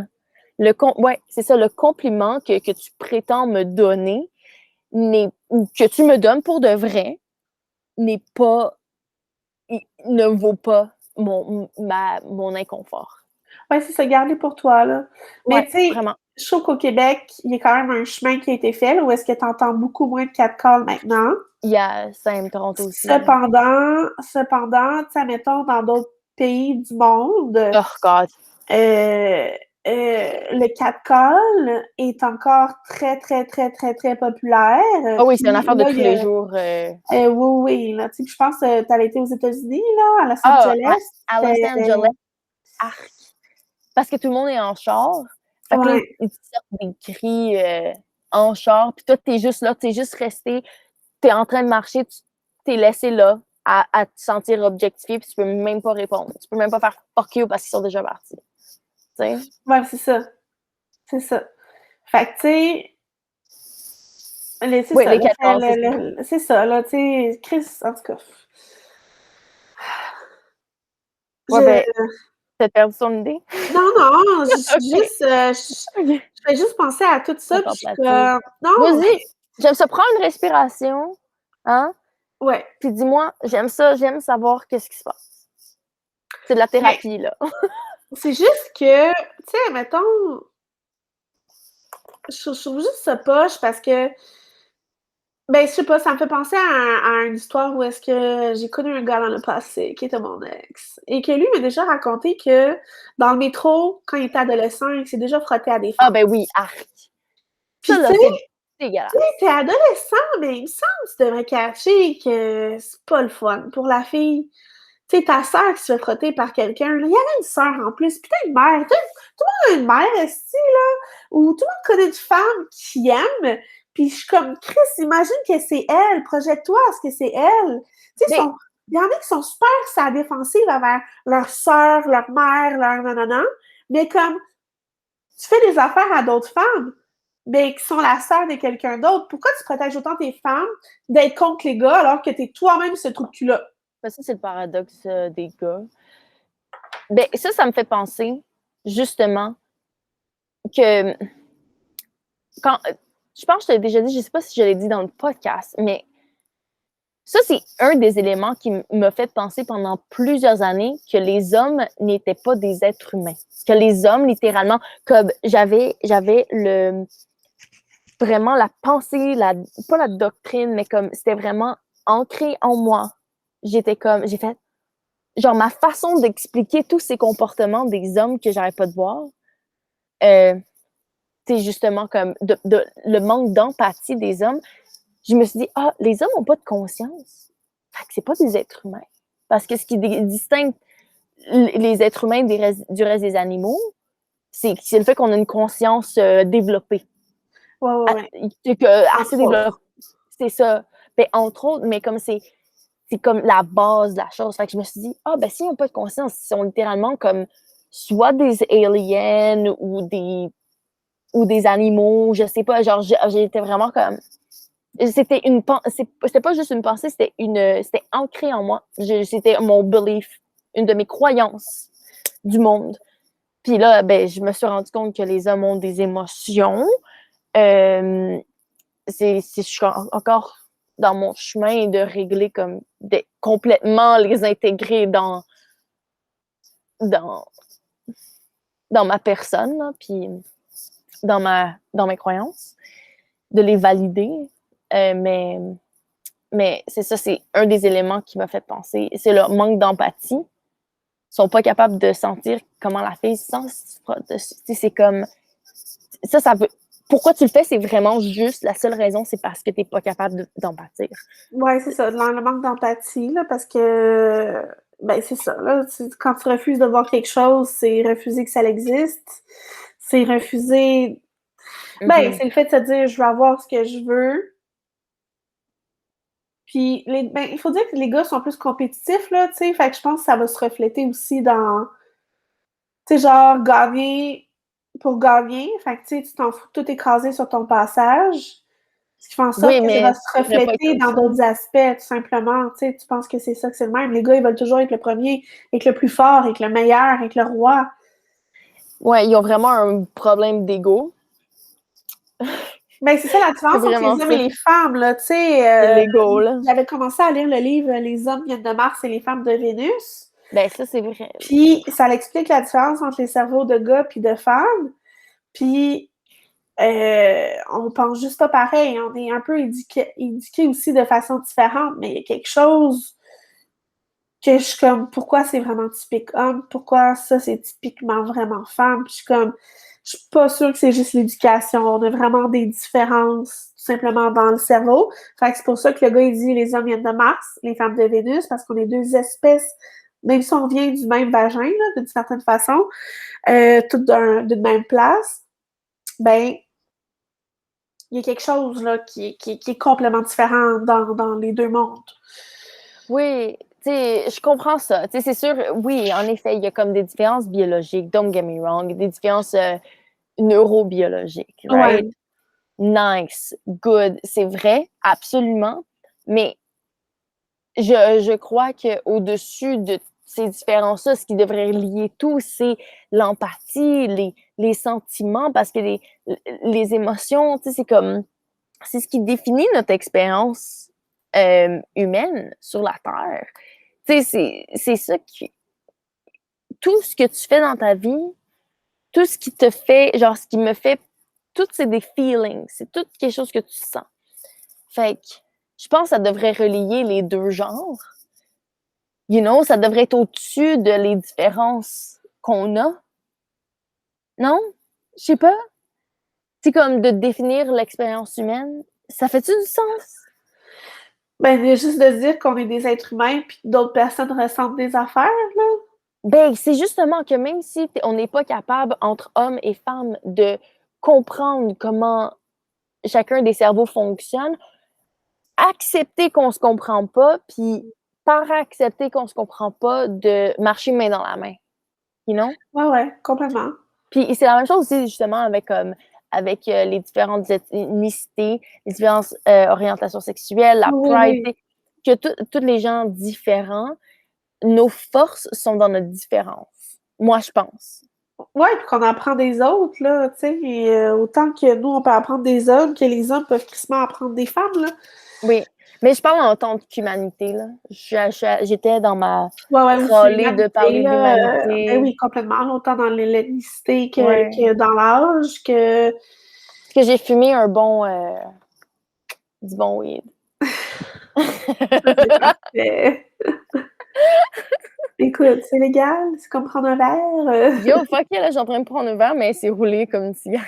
Ouais, c'est ça, le compliment que tu prétends me donner, ou que tu me donnes pour de vrai, n'est pas, ne vaut pas mon inconfort. Ouais, c'est ça, garder pour toi, là. Mais Ouais, tu sais, vraiment. je trouve qu'au Québec, il y a quand même un chemin qui a été fait, là, où est-ce que tu entends beaucoup moins de catcalls maintenant. Il y a Toronto aussi. Cependant, tu sais, mettons, dans d'autres pays du monde, Oh, God. euh, le catcall est encore très, très, très, très, très populaire. Ah oui, c'est une Puis affaire de là, tous les jours. oui, oui, là, tu sais, puis je pense que tu avais été aux États-Unis, là, à Los À Angeles. Los Angeles, arc. Parce que tout le monde est en char. Fait que là, Ouais. ils te sortent des cris en char. Puis toi, t'es juste là, t'es juste resté. T'es en train de marcher, tu t'es laissé là à te sentir objectifié. Puis tu peux même pas répondre. Tu peux même pas faire fuck you parce qu'ils sont déjà partis. Tu sais? Ouais, c'est ça. C'est ça. Fait que, tu sais, c'est Oui, ça, les catcalls, c'est ça. c'est ça, là, tu sais, Chris, en tout cas. Ouais, Je, ben, t'as perdu ton idée? non, non, OK. OK. je fais juste penser à tout ça, puis je suis Contemplative. comme, non, Vas-y, j'aime ça. Prends une respiration, hein? ouais, Puis dis-moi, j'aime ça, j'aime savoir qu'est-ce qui se passe. C'est de la mais thérapie, là. c'est juste que, tu sais, mettons, je trouve juste ça poche parce que, ben, je sais pas, ça me fait penser à une histoire où est-ce que j'ai connu un gars dans le passé qui était mon ex et que lui m'a déjà raconté que dans le métro, quand il était adolescent, il s'est déjà frotté à des Ah femmes. ben oui, arc. Ça, Puis, tu là, sais, c'est dégueulasse. t'es adolescent, mais il me semble que tu devrais cacher que c'est pas le fun pour la fille. Tu sais, ta sœur qui se fait frotter par quelqu'un, là, il y avait une sœur en plus, puis t'as une mère. Tout le monde a une mère, esti, là, ou tout le monde connaît une femme qui aime, Puis je suis comme, Chris, imagine que c'est elle, projette-toi à ce que c'est elle. Tu sais, il y en a qui sont super sur la défensive envers leur sœur, leur mère, leur nanana, mais comme, tu fais des affaires à d'autres femmes, mais qui sont la sœur de quelqu'un d'autre. Pourquoi tu protèges autant tes femmes d'être contre les gars alors que t'es toi-même ce trou de cul-là? Ça, c'est le paradoxe des gars. Ben, ça me fait penser, justement, que quand. Je pense que je t'ai déjà dit, je sais pas si je l'ai dit dans le podcast, mais ça, c'est un des éléments qui m'a fait penser pendant plusieurs années que les hommes n'étaient pas des êtres humains. Que les hommes, littéralement, comme j'avais vraiment la pensée, pas la doctrine, mais comme c'était vraiment ancré en moi. J'ai fait, genre ma façon d'expliquer tous ces comportements des hommes que j'arrête pas de voir, c'est justement comme le manque d'empathie des hommes. Je me suis dit, les hommes n'ont pas de conscience. Fait que c'est pas des êtres humains. Parce que ce qui distingue les êtres humains du reste des animaux, c'est le fait qu'on a une conscience développée. Ouais. Assez développée. C'est ça. Ben, entre autres, mais comme c'est comme la base de la chose. Fait que je me suis dit, s'ils n'ont pas de conscience, ils sont littéralement comme soit des aliens ou des animaux, je sais pas. Genre, j'étais vraiment comme. C'était pas juste une pensée, c'était ancré en moi. C'était mon belief, une de mes croyances du monde. Puis là, je me suis rendu compte que les hommes ont des émotions. Je suis encore dans mon chemin de régler comme complètement les intégrer dans ma personne, là, puis dans mes croyances, de les valider. Mais c'est ça, c'est un des éléments qui m'a fait penser. C'est le manque d'empathie. Ils sont pas capables de sentir comment la fille se sent. C'est comme. Ça veut. Pourquoi tu le fais, c'est vraiment juste la seule raison, c'est parce que tu n'es pas capable d'empathir. Ouais, c'est ça, le manque d'empathie, là, parce que. C'est ça, là. Quand tu refuses de voir quelque chose, c'est refuser que ça existe. C'est refuser. C'est le fait de se dire, je veux avoir ce que je veux. Puis, il faut dire que les gars sont plus compétitifs, là, tu sais. Fait que je pense que ça va se refléter aussi dans, tu sais, genre, gagner pour gagner. Fait que, tu sais, tu t'en fous de tout écraser sur ton passage. Ce qui fait en sorte que ça va se refléter dans d'autres aspects, tout simplement. Tu sais, tu penses que c'est ça, que c'est le même. Les gars, ils veulent toujours être le premier, être le plus fort, être le meilleur, être le roi. Ouais, ils ont vraiment un problème d'ego. C'est ça la différence entre les hommes et les femmes, là, tu sais. C'est l'ego, là. J'avais commencé à lire le livre « Les hommes viennent de Mars et les femmes de Vénus ». Ça, c'est vrai. Puis, ça explique la différence entre les cerveaux de gars puis de femmes. Puis, on pense juste pas pareil. On est un peu éduqué aussi de façon différente, mais il y a quelque chose que je suis comme, pourquoi c'est vraiment typique homme? Pourquoi ça, c'est typiquement vraiment femme? Puis je suis pas sûre que c'est juste l'éducation. On a vraiment des différences, tout simplement, dans le cerveau. Fait que c'est pour ça que le gars, il dit les hommes viennent de Mars, les femmes de Vénus, parce qu'on est deux espèces, même si on vient du même vagin, là, d'une certaine façon, toutes d'une même place, il y a quelque chose là, qui est complètement différent dans les deux mondes. Oui, tu sais, je comprends ça. Tu sais, c'est sûr, oui, en effet, il y a comme des différences biologiques, don't get me wrong, des différences neurobiologiques, right? Ouais. Nice, good, c'est vrai, absolument. Mais je crois qu'au-dessus de ces différences-là, ce qui devrait lier tout, c'est l'empathie, les sentiments, parce que les émotions, tu sais, c'est ce qui définit notre expérience humaine sur la Terre. Tu sais, c'est ça qui. Tout ce que tu fais dans ta vie, tout ce qui te fait, genre, ce qui me fait, tout c'est des feelings, c'est tout quelque chose que tu sens. Fait que je pense que ça devrait relier les deux genres. You know, ça devrait être au-dessus de les différences qu'on a. Non? Je sais pas. C'est comme de définir l'expérience humaine. Ça fait-tu du sens? Juste de dire qu'on est des êtres humains puis que d'autres personnes ressentent des affaires, là. C'est justement que même si on n'est pas capable, entre hommes et femmes, de comprendre comment chacun des cerveaux fonctionne, accepter qu'on se comprend pas, puis par accepter qu'on se comprend pas, de marcher main dans la main, you know? Ouais, complètement. Puis c'est la même chose aussi, justement, avec les différentes ethnicités, les différentes orientations sexuelles, la Oui. pride, que tous les gens différents, nos forces sont dans notre différence. Moi, je pense. Ouais, puis qu'on apprend des autres, là, tu sais, et, autant que nous, on peut apprendre des hommes, que les hommes peuvent crissement apprendre des femmes, là. Oui, mais je parle en tant qu'humanité, là. J'étais dans ma Ouais, oui, c'est rôlée de l'humanité, parler de là. Ben l'humanité. oui, complètement, autant dans l'ethnicité Ouais. que dans l'âge, que... Parce que j'ai fumé du bon weed. C'est parfait. Écoute, c'est légal, c'est comme prendre un verre. Yo, fuck yeah, là, j'ai en train de prendre un verre, mais c'est roulé comme une cigarette.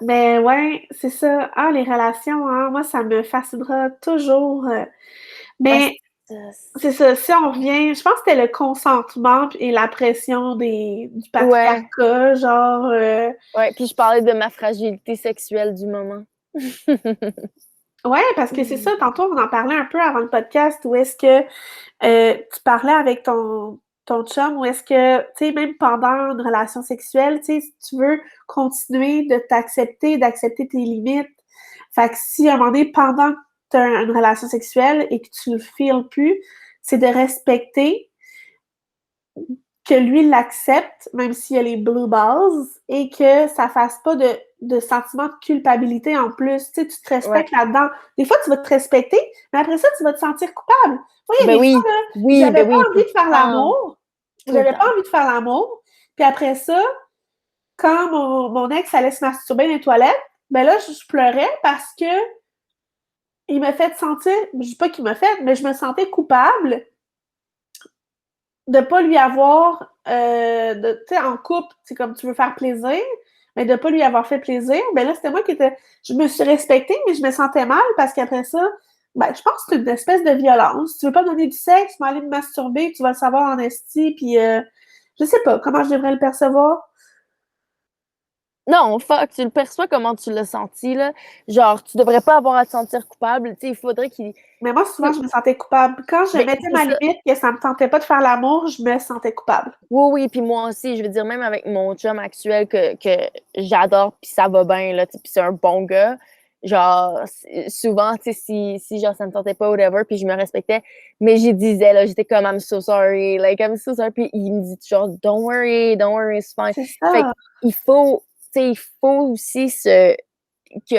Mais ouais, c'est ça. Ah, les relations, hein, moi, ça me fascinera toujours. Ah, Mais c'est ça, si on revient, je pense que c'était le consentement et la pression du ouais, patriarcat, genre... ouais. Puis je parlais de ma fragilité sexuelle du moment. Ouais, parce que c'est ça, tantôt, on en parlait un peu avant le podcast, où est-ce que tu parlais avec ton chum, ou est-ce que, tu sais, même pendant une relation sexuelle, tu sais, si tu veux continuer de t'accepter, d'accepter tes limites, fait que si à un moment donné, pendant que tu as une relation sexuelle et que tu le feels plus, c'est de respecter que lui l'accepte, même s'il y a les blue balls, et que ça fasse pas de sentiment de culpabilité en plus. Tu sais, tu te Ouais. respectes là-dedans. Des fois, tu vas te respecter, mais après ça, tu vas te sentir coupable. Moi, il y a Ben des fois, oui, là, oui, j'avais ben pas oui, tout envie de le faire temps, l'amour. tout le J'avais pas temps. envie de faire l'amour. Puis après ça, quand mon ex allait se masturber dans les toilettes, ben là, je pleurais parce que il m'a fait sentir, je dis pas qu'il m'a fait, mais je me sentais coupable de pas lui avoir, tu sais, en couple, c'est comme tu veux faire plaisir, mais de pas lui avoir fait plaisir, ben là, c'était moi qui était, je me suis respectée, mais je me sentais mal parce qu'après ça, ben, je pense que c'est une espèce de violence. Tu veux pas me donner du sexe, tu vas aller me masturber, tu vas le savoir en esti, puis je sais pas comment je devrais le percevoir. Non, fuck, tu le perçois comment tu l'as senti, là. Genre, tu devrais pas avoir à te sentir coupable. Tu sais, il faudrait qu'il. Mais moi, souvent, je me sentais coupable. Quand je Ben, mettais c'est ma ça. limite, que ça me tentait pas de faire l'amour, je me sentais coupable. Oui, oui, puis moi aussi, je veux dire, même avec mon chum actuel que j'adore, puis ça va bien, là, puis c'est un bon gars, genre, souvent, tu sais, si genre, ça me tentait pas, whatever, puis je me respectais, mais j'y disais, là, j'étais comme, I'm so sorry, like, I'm so sorry, puis il me dit toujours, don't worry, it's fine. C'est Fait ça. qu'il faut, tu sais, il faut aussi que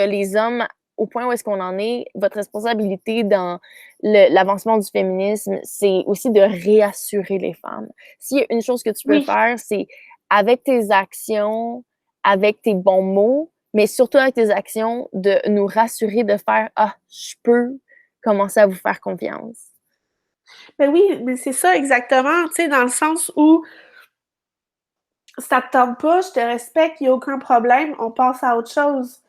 les hommes, au point où est-ce qu'on en est, votre responsabilité dans l'avancement du féminisme, c'est aussi de réassurer les femmes. S'il y a une chose que tu peux Oui. faire, c'est avec tes actions, avec tes bons mots, mais surtout avec tes actions, de nous rassurer, de faire ah, je peux commencer à vous faire confiance. Ben oui, mais c'est ça exactement, tu sais, dans le sens où si ça te tente pas, je te respecte, il n'y a aucun problème, on passe à autre chose.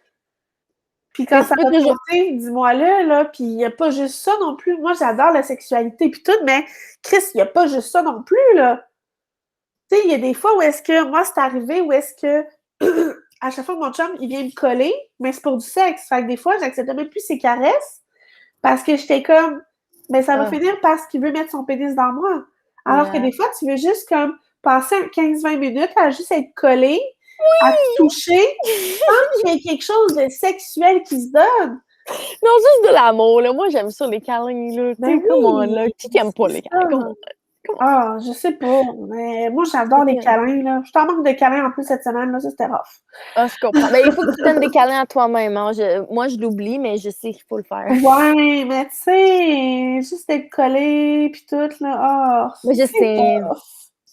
Puis quand Mais tu ça peux va te toujours. tenter, dis-moi-le, là, puis il n'y a pas juste ça non plus. Moi, j'adore la sexualité puis tout, mais Chris, il n'y a pas juste ça non plus, là. Tu sais, il y a des fois où est-ce que, moi, c'est arrivé, où est-ce que, à chaque fois que mon chum, il vient me coller, mais c'est pour du sexe. Fait que des fois, j'acceptais même plus ses caresses, parce que j'étais comme, mais ça va Ah, finir parce qu'il veut mettre son pénis dans moi. Alors que yeah. des fois, tu veux juste comme passer 15-20 minutes à juste être collé, à te toucher, sans qu'il y ait quelque chose de sexuel qui se donne. Non, juste de l'amour, là. Moi, j'aime ça, les câlins, là. Tu Ben sais, comment, là? oui, Qui aime pas c'est les ça. câlins? Comment Ah, je sais pas, mais moi, j'adore les ça? câlins, là. Je t'en manque de câlins en plus cette semaine, là, ça, c'était rough. Ah, je comprends. Mais il faut que tu donnes des câlins à toi-même, hein. Moi, je l'oublie, mais je sais qu'il faut le faire. Ouais, mais tu sais, juste être collé, puis tout, là, ah, Mais je c'est sais. tough,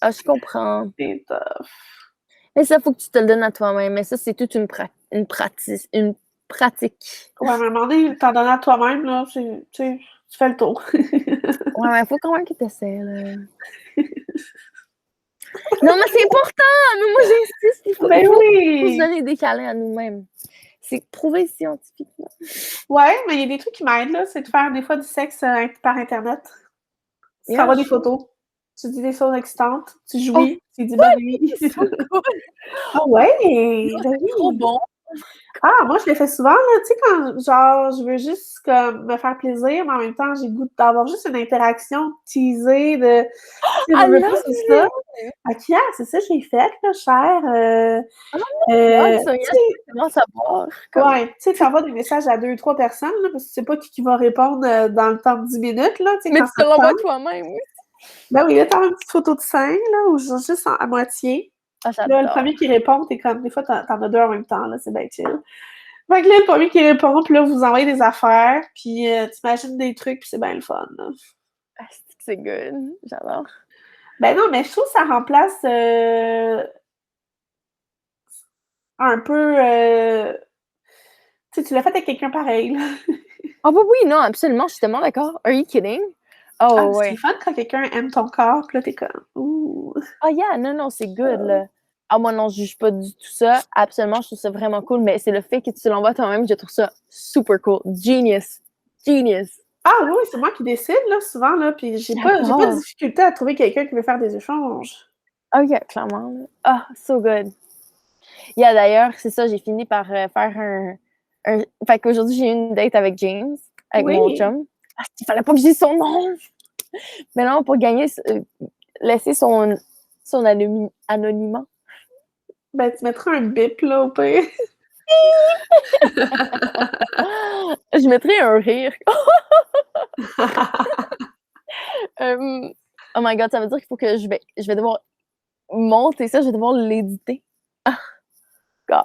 Ah, je comprends. c'est tough. Mais ça, faut que tu te le donnes à toi-même. Mais ça, c'est toute une pratique. Une pratique. Ouais, mais à un moment donné, t'en donner à toi-même, là, tu sais, tu fais le tour. Ouais, ouais, faut quand même que tu essaies, là. Non, mais c'est important! Mais moi, j'insiste. Ben Faut se oui! donner des câlins à nous-mêmes. C'est prouvé scientifiquement. Ouais, mais il y a des trucs qui m'aident, là, c'est de faire des fois du sexe par Internet. Tu Yeah, t'envoies des sure. photos, tu dis des choses excitantes, tu Oh, jouis, tu dis bonne nuit. c'est so cool! Ah ouais, ben C'est trop oui! bon! Ah, moi, je le fais souvent, là, tu sais, quand, genre, je veux juste, comme, me faire plaisir, mais en même temps, j'ai le goût d'avoir juste une interaction teasée de, tu sais, I veux pas, love c'est ça. it! Fait que, yeah, c'est ça, j'ai fait, là, cher. Oh my god, Tu Sonia, sais, je veux tellement savoir. Comme... ouais, tu sais, tu envoies des messages à 2, 3 personnes, là, parce que tu sais pas qui va répondre dans le temps de 10 minutes, là, tu sais, Mais quand tu te ça te l'envoies tente. toi-même. Ben oui, là, t'as une petite photo de scène, là, ou juste à moitié. Ah, Là, le j'adore. premier qui répond, t'es comme, des fois, t'en as deux en même temps, là, c'est bien chill. Fait que là, le premier qui répond, puis là, vous envoyez des affaires, puis t'imagines des trucs, puis c'est bien le fun, là. Ah, c'est good. J'adore. Ben non, mais je trouve que ça remplace un peu... Tu sais, tu l'as fait avec quelqu'un pareil, là. Ah bah oui, non, absolument, je suis tellement d'accord. Are you kidding? Ah, Oh c'est le ouais. fun quand quelqu'un aime ton corps, puis là, t'es comme, ouh. Ah yeah, non, non, c'est good, là. Ah moi non, je juge pas du tout ça. Absolument, je trouve ça vraiment cool, mais c'est le fait que tu l'envoies toi-même, je trouve ça super cool. Genius. Genius. Ah oui, c'est moi qui décide, là, souvent, là, puis j'ai pas de J'adore. difficulté à trouver quelqu'un qui veut faire des échanges. Ah yeah, clairement. Là. Ah, so good. Yeah, d'ailleurs, c'est ça, j'ai fini par faire Fait qu'aujourd'hui, j'ai eu une date avec James, avec mon Oui, chum. Ah, il fallait pas que je dise son nom! Mais non, pour gagner, laisser son anonymat. ben tu mettras un bip, là, au pire. Je mettrais un rire. Oh my god, ça veut dire qu'il faut que je vais devoir monter ça, je vais devoir l'éditer. Ah, God. Non.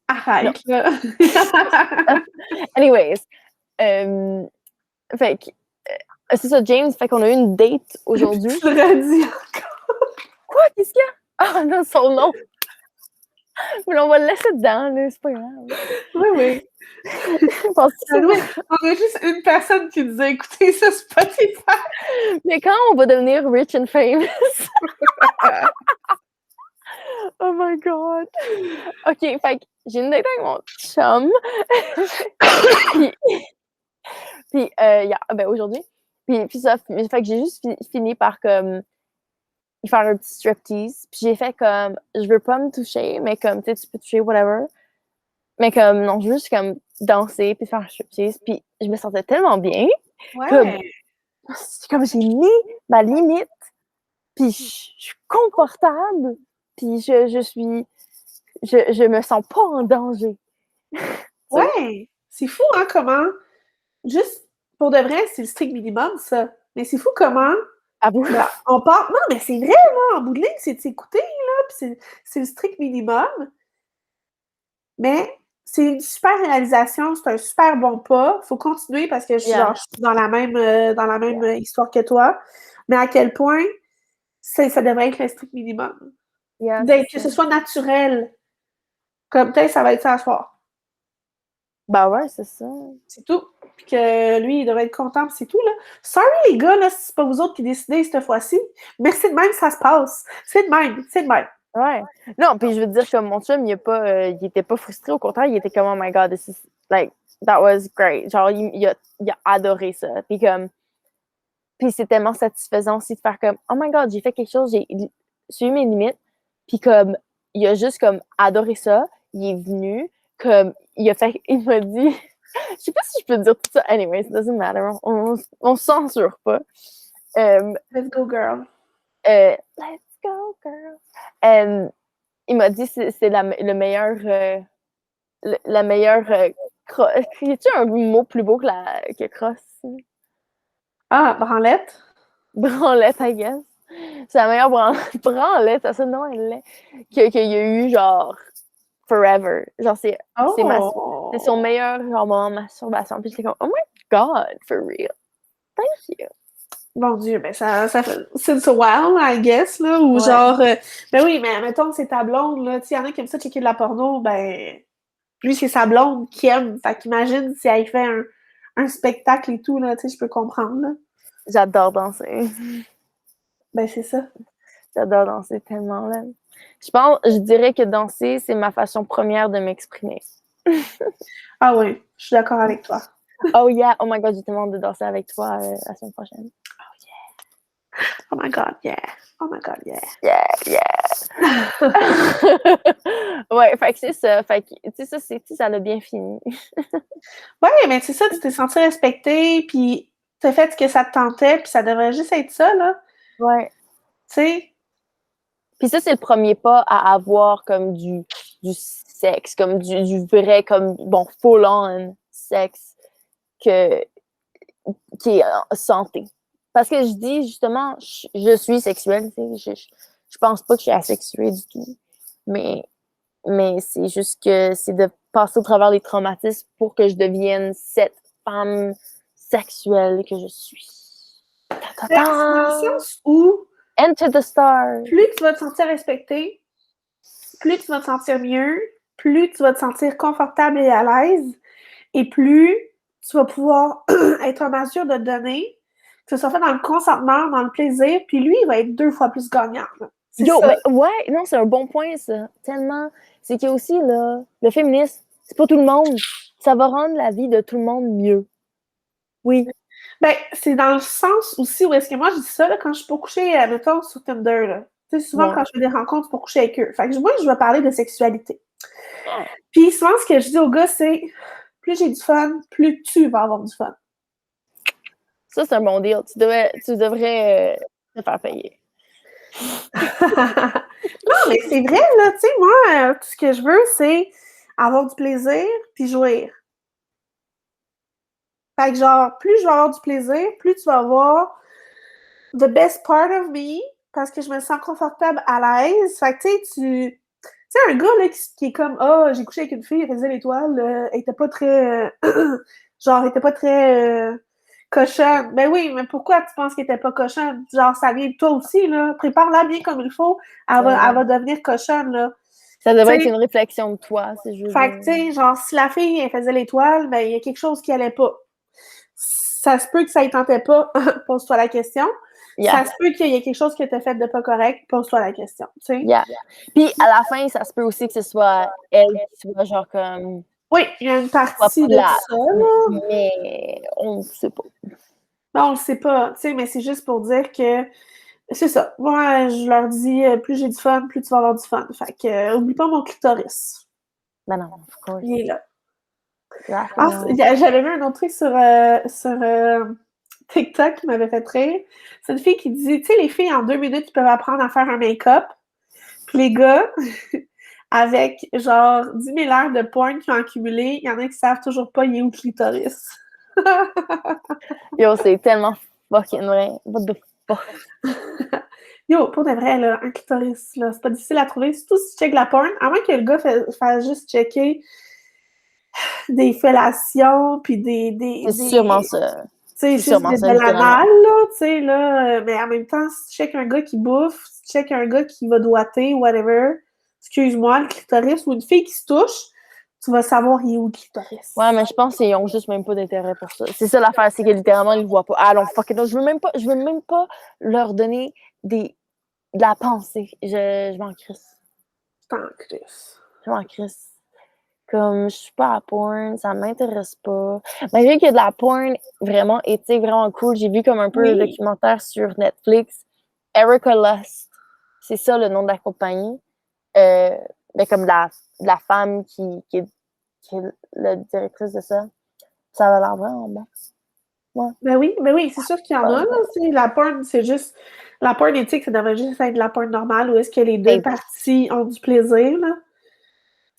Arrête, là. Anyways, euh, fait que, c'est ça, James, fait qu'on a eu une date aujourd'hui. Tu le redis. Quoi? Qu'est-ce qu'il y a? Ah non, son nom. Mais on va le laisser dedans, là, c'est pas grave. Oui, oui. On a juste une personne qui nous a écouté sur Spotify. Mais quand on va devenir rich and famous? Oh my god. OK, fait que j'ai une date avec mon chum. puis, ben aujourd'hui. Puis ça, fait que j'ai juste fini par comme faire un petit striptease. Puis j'ai fait comme, je veux pas me toucher, mais comme, tu sais, tu peux toucher, whatever. Mais comme, non, je veux juste comme danser puis faire un striptease. Puis je me sentais tellement bien. Comme, Ouais. comme j'ai mis ma limite. Puis je suis confortable. Puis je me sens pas en danger. Ouais. C'est fou, hein, comment. Juste, pour de vrai, c'est le strict minimum, ça. Mais c'est fou comment. À vous. Ben, on part. Non, mais c'est vrai, là, en bout de ligne, c'est de s'écouter, là. Puis c'est le strict minimum. Mais c'est une super réalisation, c'est un super bon pas. Faut continuer parce que Yeah. je suis dans la même histoire que toi. Mais à quel point ça devrait être le strict minimum. Yeah, c'est Que ça. ce soit naturel. Comme peut-être ça va être ça à soir. Bah ouais, c'est ça. C'est tout. Puis que lui, il devrait être content, puis c'est tout, là. Sorry, les gars, là, si c'est pas vous autres qui décidez cette fois-ci. Merci de même, ça se passe. C'est de même, c'est de même. Ouais. Non, puis je veux dire, comme mon chum, il était pas frustré. Au contraire, il était comme, oh my god, this is, like, that was great. Genre, il a adoré ça. Puis c'est tellement satisfaisant aussi de faire comme, oh my god, j'ai fait quelque chose, j'ai suivi mes limites. Puis comme, il a juste comme adoré ça. Il est venu, comme, il m'a dit, je sais pas si je peux dire tout ça. Anyways, it doesn't matter. On se censure pas. Euh, Let's go, girl. Let's go, girl. Il m'a dit c'est le meilleur. La meilleure. Y a-tu un mot plus beau que crosse? Ah, branlette. Branlette, I guess. C'est la meilleure branlette, ça sonne non, elle l'est. Qu'il y a eu, genre, forever. Genre, c'est son Oh! meilleur genre, moment de masturbation. Puis j'étais comme, oh my god, for real. Thank you. Mon Dieu, ben ça fait. Since a while, I guess, là, ou Ouais. genre. Ben oui, mais mettons que c'est ta blonde, là. Tu sais, y en a qui aiment ça checker de la porno, ben. Lui, c'est sa blonde qui aime. Fait qu'imagine si elle fait un spectacle et tout, là, tu sais, je peux comprendre, là. J'adore danser. Ben, c'est ça. J'adore danser tellement, là. Je dirais que danser, c'est ma façon première de m'exprimer. Ah oui, je suis d'accord avec toi. Oh yeah, oh my god, j'ai tellement hâte de danser avec toi la semaine prochaine. Oh my God, yeah. Oh my God, yeah. Yeah. Ouais, fait que c'est ça. Fait que, tu sais, ça l'a bien fini. Ouais, mais c'est ça, tu t'es senti respecté, puis t'as fait ce que ça te tentait, puis ça devrait juste être ça, là. Ouais. Tu sais? Puis ça, c'est le premier pas à avoir comme du sexe, comme du vrai, comme, bon, full-on sexe que, qui est en santé. Parce que je dis, justement, je suis sexuelle, tu sais, je pense pas que je suis asexuée du tout. Mais c'est juste que c'est de passer au travers des traumatismes pour que je devienne cette femme sexuelle que je suis. C'est dans le sens où Enter the stars. plus tu vas te sentir respecté, plus tu vas te sentir mieux, plus tu vas te sentir confortable et à l'aise, et plus tu vas pouvoir être en mesure de donner, que ce soit fait dans le consentement, dans le plaisir, puis lui, il va être 2 fois plus gagnant. C'est Yo, ça. ben ouais, non, c'est un bon point, ça. Tellement. C'est qu'il y a aussi, là, le féminisme, c'est pas tout le monde. Ça va rendre la vie de tout le monde mieux. Oui. Ben, c'est dans le sens aussi où est-ce que moi, je dis ça, là, quand je suis pour coucher, mettons, sur Tinder, là. Tu sais, souvent, Ouais. quand je fais des rencontres, c'est pour coucher avec eux. Fait que moi, je vais parler de sexualité. Ah. Puis souvent, ce que je dis aux gars, c'est plus j'ai du fun, plus tu vas avoir du fun. Ça, c'est un bon deal. Tu devrais te faire payer. Non, mais c'est vrai, là, tu sais, moi, tout ce que je veux, c'est avoir du plaisir puis jouir. Fait que genre, plus je vais avoir du plaisir, plus tu vas avoir the best part of me parce que je me sens confortable à l'aise. Fait que tu sais, un gars là, qui est comme ah, j'ai couché avec une fille, elle faisait l'étoile, elle était pas très genre, elle était pas très cochonne. Ben oui, mais pourquoi tu penses qu'elle était pas cochonne? Genre, ça vient de toi aussi, là. Prépare-la bien comme il faut, elle va devenir cochonne, là. Ça devrait être T'sais, une réflexion de toi, si je veux fait que, dire. tu sais, genre, si la fille, elle faisait l'étoile, ben, il y a quelque chose qui allait pas. Ça se peut que ça ne tentait pas, pose-toi la question. Yeah. Ça se peut qu'il y ait quelque chose que tu as fait de pas correct, pose-toi la question, tu sais. Yeah. Puis à la fin, ça se peut aussi que ce soit elle qui soit genre comme Oui, il y a une pas partie de plate, ça, là. mais on ne sait pas. Non, on le sait pas, tu sais, mais c'est juste pour dire que c'est ça. Moi, je leur dis, plus j'ai du fun, plus tu vas avoir du fun. Fait que, oublie pas mon clitoris. Ben non, of course. Il est là. Ah, Exactement. j'avais vu un autre truc sur TikTok qui m'avait fait rire. C'est une fille qui dit, tu sais, les filles en 2 minutes, ils peuvent apprendre à faire un make-up. Puis les gars, avec genre 10 000 heures de porn qui ont accumulé, il y en a qui savent toujours pas il est où le clitoris. Yo, c'est tellement fucking vrai. What the fuck? Yo, pour de vrai, là, un clitoris, là, c'est pas difficile à trouver. Surtout si tu checkes la porn, à moins que le gars fasse juste checker des fellations, puis C'est sûrement tu ça. sais, C'est juste sûrement ça, de littéralement. l'anal, là, tu sais, là. Mais en même temps, si tu checkes un gars qui bouffe, si tu checkes un gars qui va doigter, whatever, excuse-moi, le clitoris, ou une fille qui se touche, tu vas savoir il est où le clitoris. Ouais, mais je pense qu'ils ont juste même pas d'intérêt pour ça. C'est ça l'affaire, c'est que littéralement, ils le voient pas. Ah non, fuck it, non, je veux même pas leur donner de la pensée. Je m'en crisse. Tant Chris. Je m'en crisse. Comme, je suis pas à porn, ça m'intéresse pas. Malgré qu'il y a de la porn vraiment éthique, vraiment cool, j'ai vu comme un peu un Oui. documentaire sur Netflix. Erica Lust, c'est ça le nom de la compagnie. Mais comme la femme qui est la directrice de ça. Ça a l'air vraiment bon. Ouais. Ben oui, c'est sûr qu'il y en a, là. Tu sais, la porn, c'est juste. La porn éthique, ça devrait juste être de la porn normale où est-ce que les deux parties ont du plaisir, là.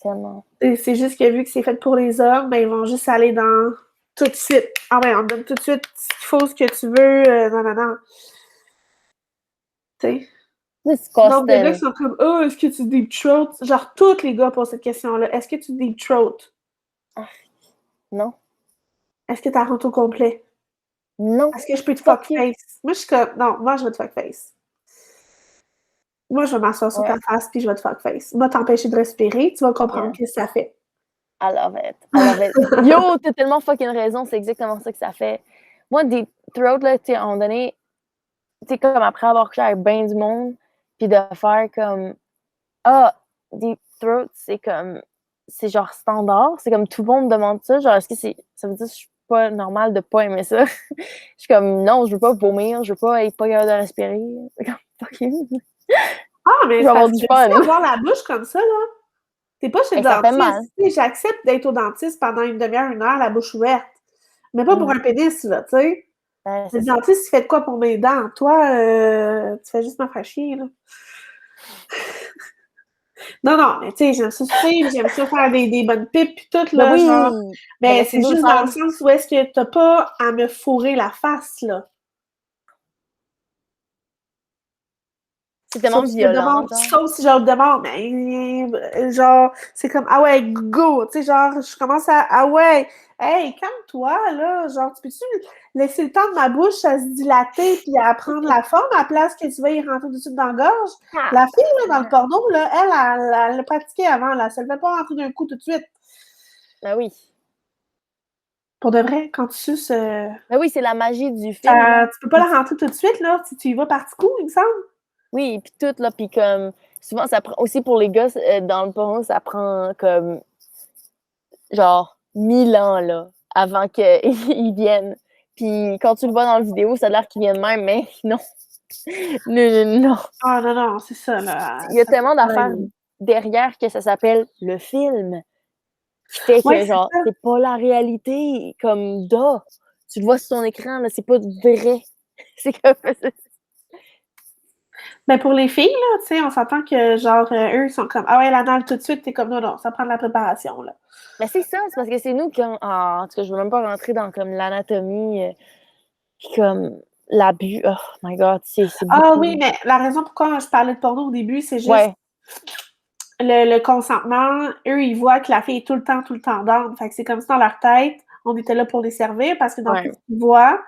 Exactement. Et c'est juste que vu que c'est fait pour les hommes, ben ils vont juste aller dans tout de suite. Ah ben, on donne tout de suite ce qu'il faut, ce que tu veux, non, non, non. Tu sais. Nombre de gars qui Disgusting. sont comme oh, est-ce que tu deep throat? Genre, tous les gars posent cette question-là. Est-ce que tu deep throat? Ah, non. Est-ce que t'as rentre au complet? Non. Est-ce que je peux te fuck Fuck you. face? Moi, je suis comme non, moi, je vais te fuck face. Moi, je vais m'asseoir sur ta Ouais. face puis je vais te fuck face. Va t'empêcher de respirer, tu vas comprendre Yeah. ce que ça fait. I love it. I love it. Yo, t'as tellement fucking raison, c'est exactement ça que ça fait. Moi, des throats, là, tu sais, à un moment donné, tu sais, comme après avoir couché avec bien du monde, puis de faire comme, ah, des throats, c'est comme, c'est genre standard, c'est comme tout le monde demande ça, genre, est-ce que ça veut dire que je suis pas normal de pas aimer ça. Je suis comme, non, je veux pas vomir, je veux pas être pas capable de respirer. C'est comme, fuck you. Ah, mais Je c'est vais avoir parce du que fun. aussi avoir la bouche comme ça, là, t'es pas chez le Et ça fait mal. dentiste. Tu sais, j'accepte d'être au dentiste pendant une demi-heure, une heure, la bouche ouverte. Mais pas pour Mm. un pénis, là, tu sais. Ouais, Le c'est ça. dentiste, il fait de quoi pour mes dents? Toi, tu fais juste me faire chier, là. Non, non, mais tu sais, j'aime ça suivre, j'aime ça faire des bonnes pipes pis tout, Ben là, genre. oui! Ben Mais c'est laissez-nous le juste dans le faire. sens où est-ce que t'as pas à me fourrer la face, là. C'est tellement violent, genre. Sauf si je le demande, mais genre, c'est comme, ah ouais, go, tu sais, genre, je commence ah ouais, hey, calme-toi, là, genre, tu peux-tu laisser le temps de ma bouche à se dilater puis à prendre la forme à la place que tu vas y rentrer tout de suite dans la gorge? Ah! La fille, là, dans le porno, là, elle l'a pratiqué avant, là, ça ne fait pas rentrer d'un coup tout de suite. Ben oui. Pour de vrai, quand tu suces, Ben oui, c'est la magie du film, là. tu peux pas la rentrer tout de suite, là, si tu y vas par petit coup, il me semble. Oui, puis tout, là, puis comme, souvent, ça prend, aussi pour les gars, dans le porno, ça prend comme, genre, 1000 ans, là, avant qu'ils viennent. Puis quand tu le vois dans la vidéo, ça a l'air qu'ils viennent même, mais non. Non. Ah non, non, c'est ça, là. Il y a tellement d'affaires derrière que ça s'appelle le film, qui fait Ouais, que, c'est genre, ça. c'est pas la réalité, comme, tu le vois sur ton écran, là, c'est pas vrai. C'est comme, Ben pour les filles, là, tu sais, on s'entend que, genre, eux, ils sont comme, ah ouais, l'anal tout de suite, t'es comme, non, non, ça prend de la préparation, là. mais c'est ça, c'est parce que c'est nous qui, en tout cas, je veux même pas rentrer dans, comme, l'anatomie, puis comme, l'abus, oh my god, c'est Ah oui, beaucoup. mais la raison pourquoi je parlais de porno au début, c'est juste Ouais, le consentement. Eux, ils voient que la fille est tout le temps down. Fait que c'est comme ça dans leur tête, on était là pour les servir parce que dans tout ouais. ce qu'ils voient,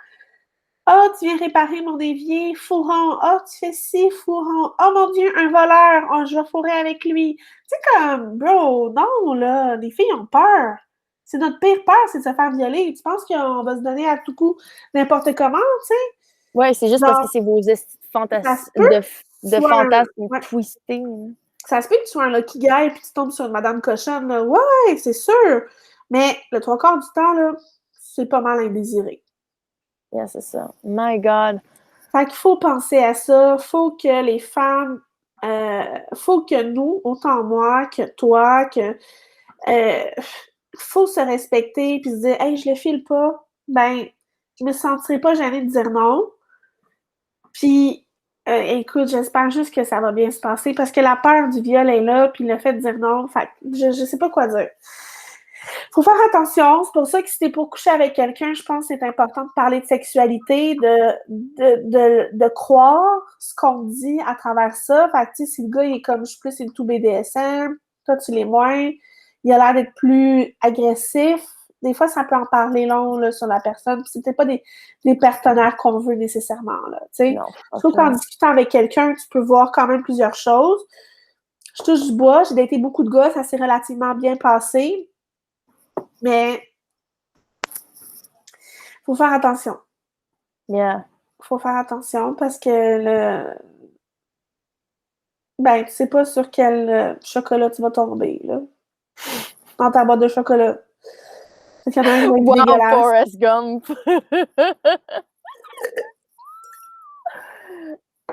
oh, tu viens réparer mon évier, fourron. Oh, tu fais ci, fourron. Oh mon Dieu, un voleur. Oh, je vais fourrer avec lui. Tu sais, comme, bro, non, là, les filles ont peur. C'est notre pire peur, c'est de se faire violer. Tu penses qu'on va se donner à tout coup n'importe comment, tu sais? Ouais, c'est juste parce que Genre, c'est vos ça se peut que tu de sois fantasmes ouais, twistés, là. ça se peut que tu sois un lucky guy puis tu tombes sur une madame cochonne, là. Ouais, c'est sûr. Mais le trois quarts du temps, là, c'est pas mal indésiré. Yeah, c'est ça. My God. Fait qu'il faut penser à ça. Faut que les femmes, faut que nous, autant moi que toi, euh, faut se respecter puis se dire, hey, je le file pas. Ben, je me sentirai pas gênée de dire non. Puis, écoute, j'espère juste que ça va bien se passer parce que la peur du viol est là, puis le fait de dire non, fait je sais pas quoi dire. Faut faire attention. C'est pour ça que si t'es pour coucher avec quelqu'un, je pense que c'est important de parler de sexualité, de croire ce qu'on dit à travers ça. Fait que, tu sais, si le gars, il est comme, je suis plus into BDSM, toi, tu l'es moins, il a l'air d'être plus agressif. Des fois, ça peut en parler long, là, sur la personne. Puis c'est peut-être pas des partenaires qu'on veut nécessairement, là, tu sais. Non, Je trouve fuck qu'en no. discutant avec quelqu'un, tu peux voir quand même plusieurs choses. Je touche du bois, j'ai daté beaucoup de gars, ça s'est relativement bien passé. Mais faut faire attention. Yeah. Faut faire attention parce que ben, tu sais pas sur quel chocolat tu vas tomber, là. Dans ta boîte de chocolat. Parce qu'il y en a un qui va être Wow, dégueulasse. Forrest Gump.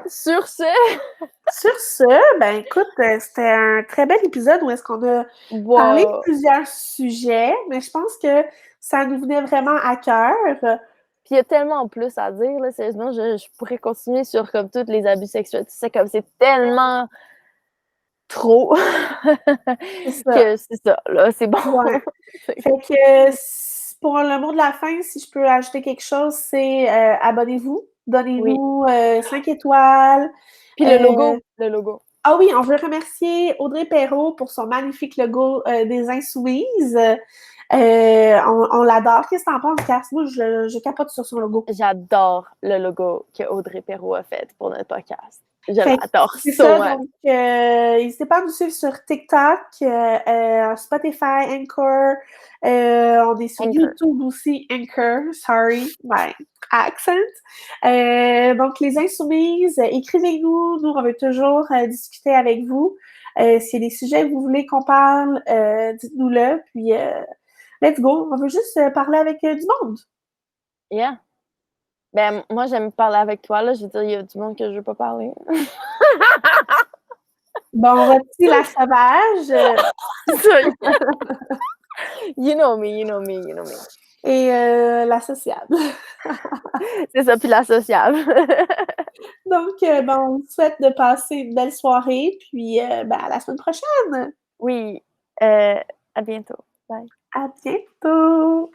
Sur ce, Sur ce, ben écoute, c'était un très bel épisode où est-ce qu'on a parlé de wow. plusieurs sujets, mais je pense que ça nous venait vraiment à cœur. Puis il y a tellement plus à dire, là, sérieusement, je pourrais continuer sur comme tous les abus sexuels. Tu sais, comme c'est tellement trop C'est ça. que c'est ça, là, c'est bon. Ouais. Fait que pour le mot de la fin, si je peux ajouter quelque chose, c'est abonnez-vous, Oui. donnez-nous 5 étoiles. Puis le Euh, logo, le logo. ah oui, on veut remercier Audrey Perrault pour son magnifique logo des Insoumises. On l'adore. Qu'est-ce que t'en penses, Cass? Moi, je capote sur son logo. J'adore le logo que Audrey Perrault a fait pour notre podcast. Je Fait que l'adore c'est so ça, much. donc n'hésitez pas à nous suivre sur TikTok, Spotify, Anchor, on est sur Anchor. YouTube aussi, Anchor, sorry, my accent. Donc les Insoumises, écrivez-nous, nous on veut toujours discuter avec vous. S'il y a des sujets que vous voulez qu'on parle, dites-nous-le, puis Let's go. On veut juste parler avec du monde. Yeah. Ben, moi, j'aime parler avec toi, là. Je veux dire, il y a du monde que je veux pas parler. Bon, voici la sauvage. You know me, you know me, you know me. Et la sociable. C'est ça, puis la sociable. Donc, bon, on vous souhaite de passer une belle soirée, puis ben, à la semaine prochaine. Oui. À bientôt. Bye. À bientôt.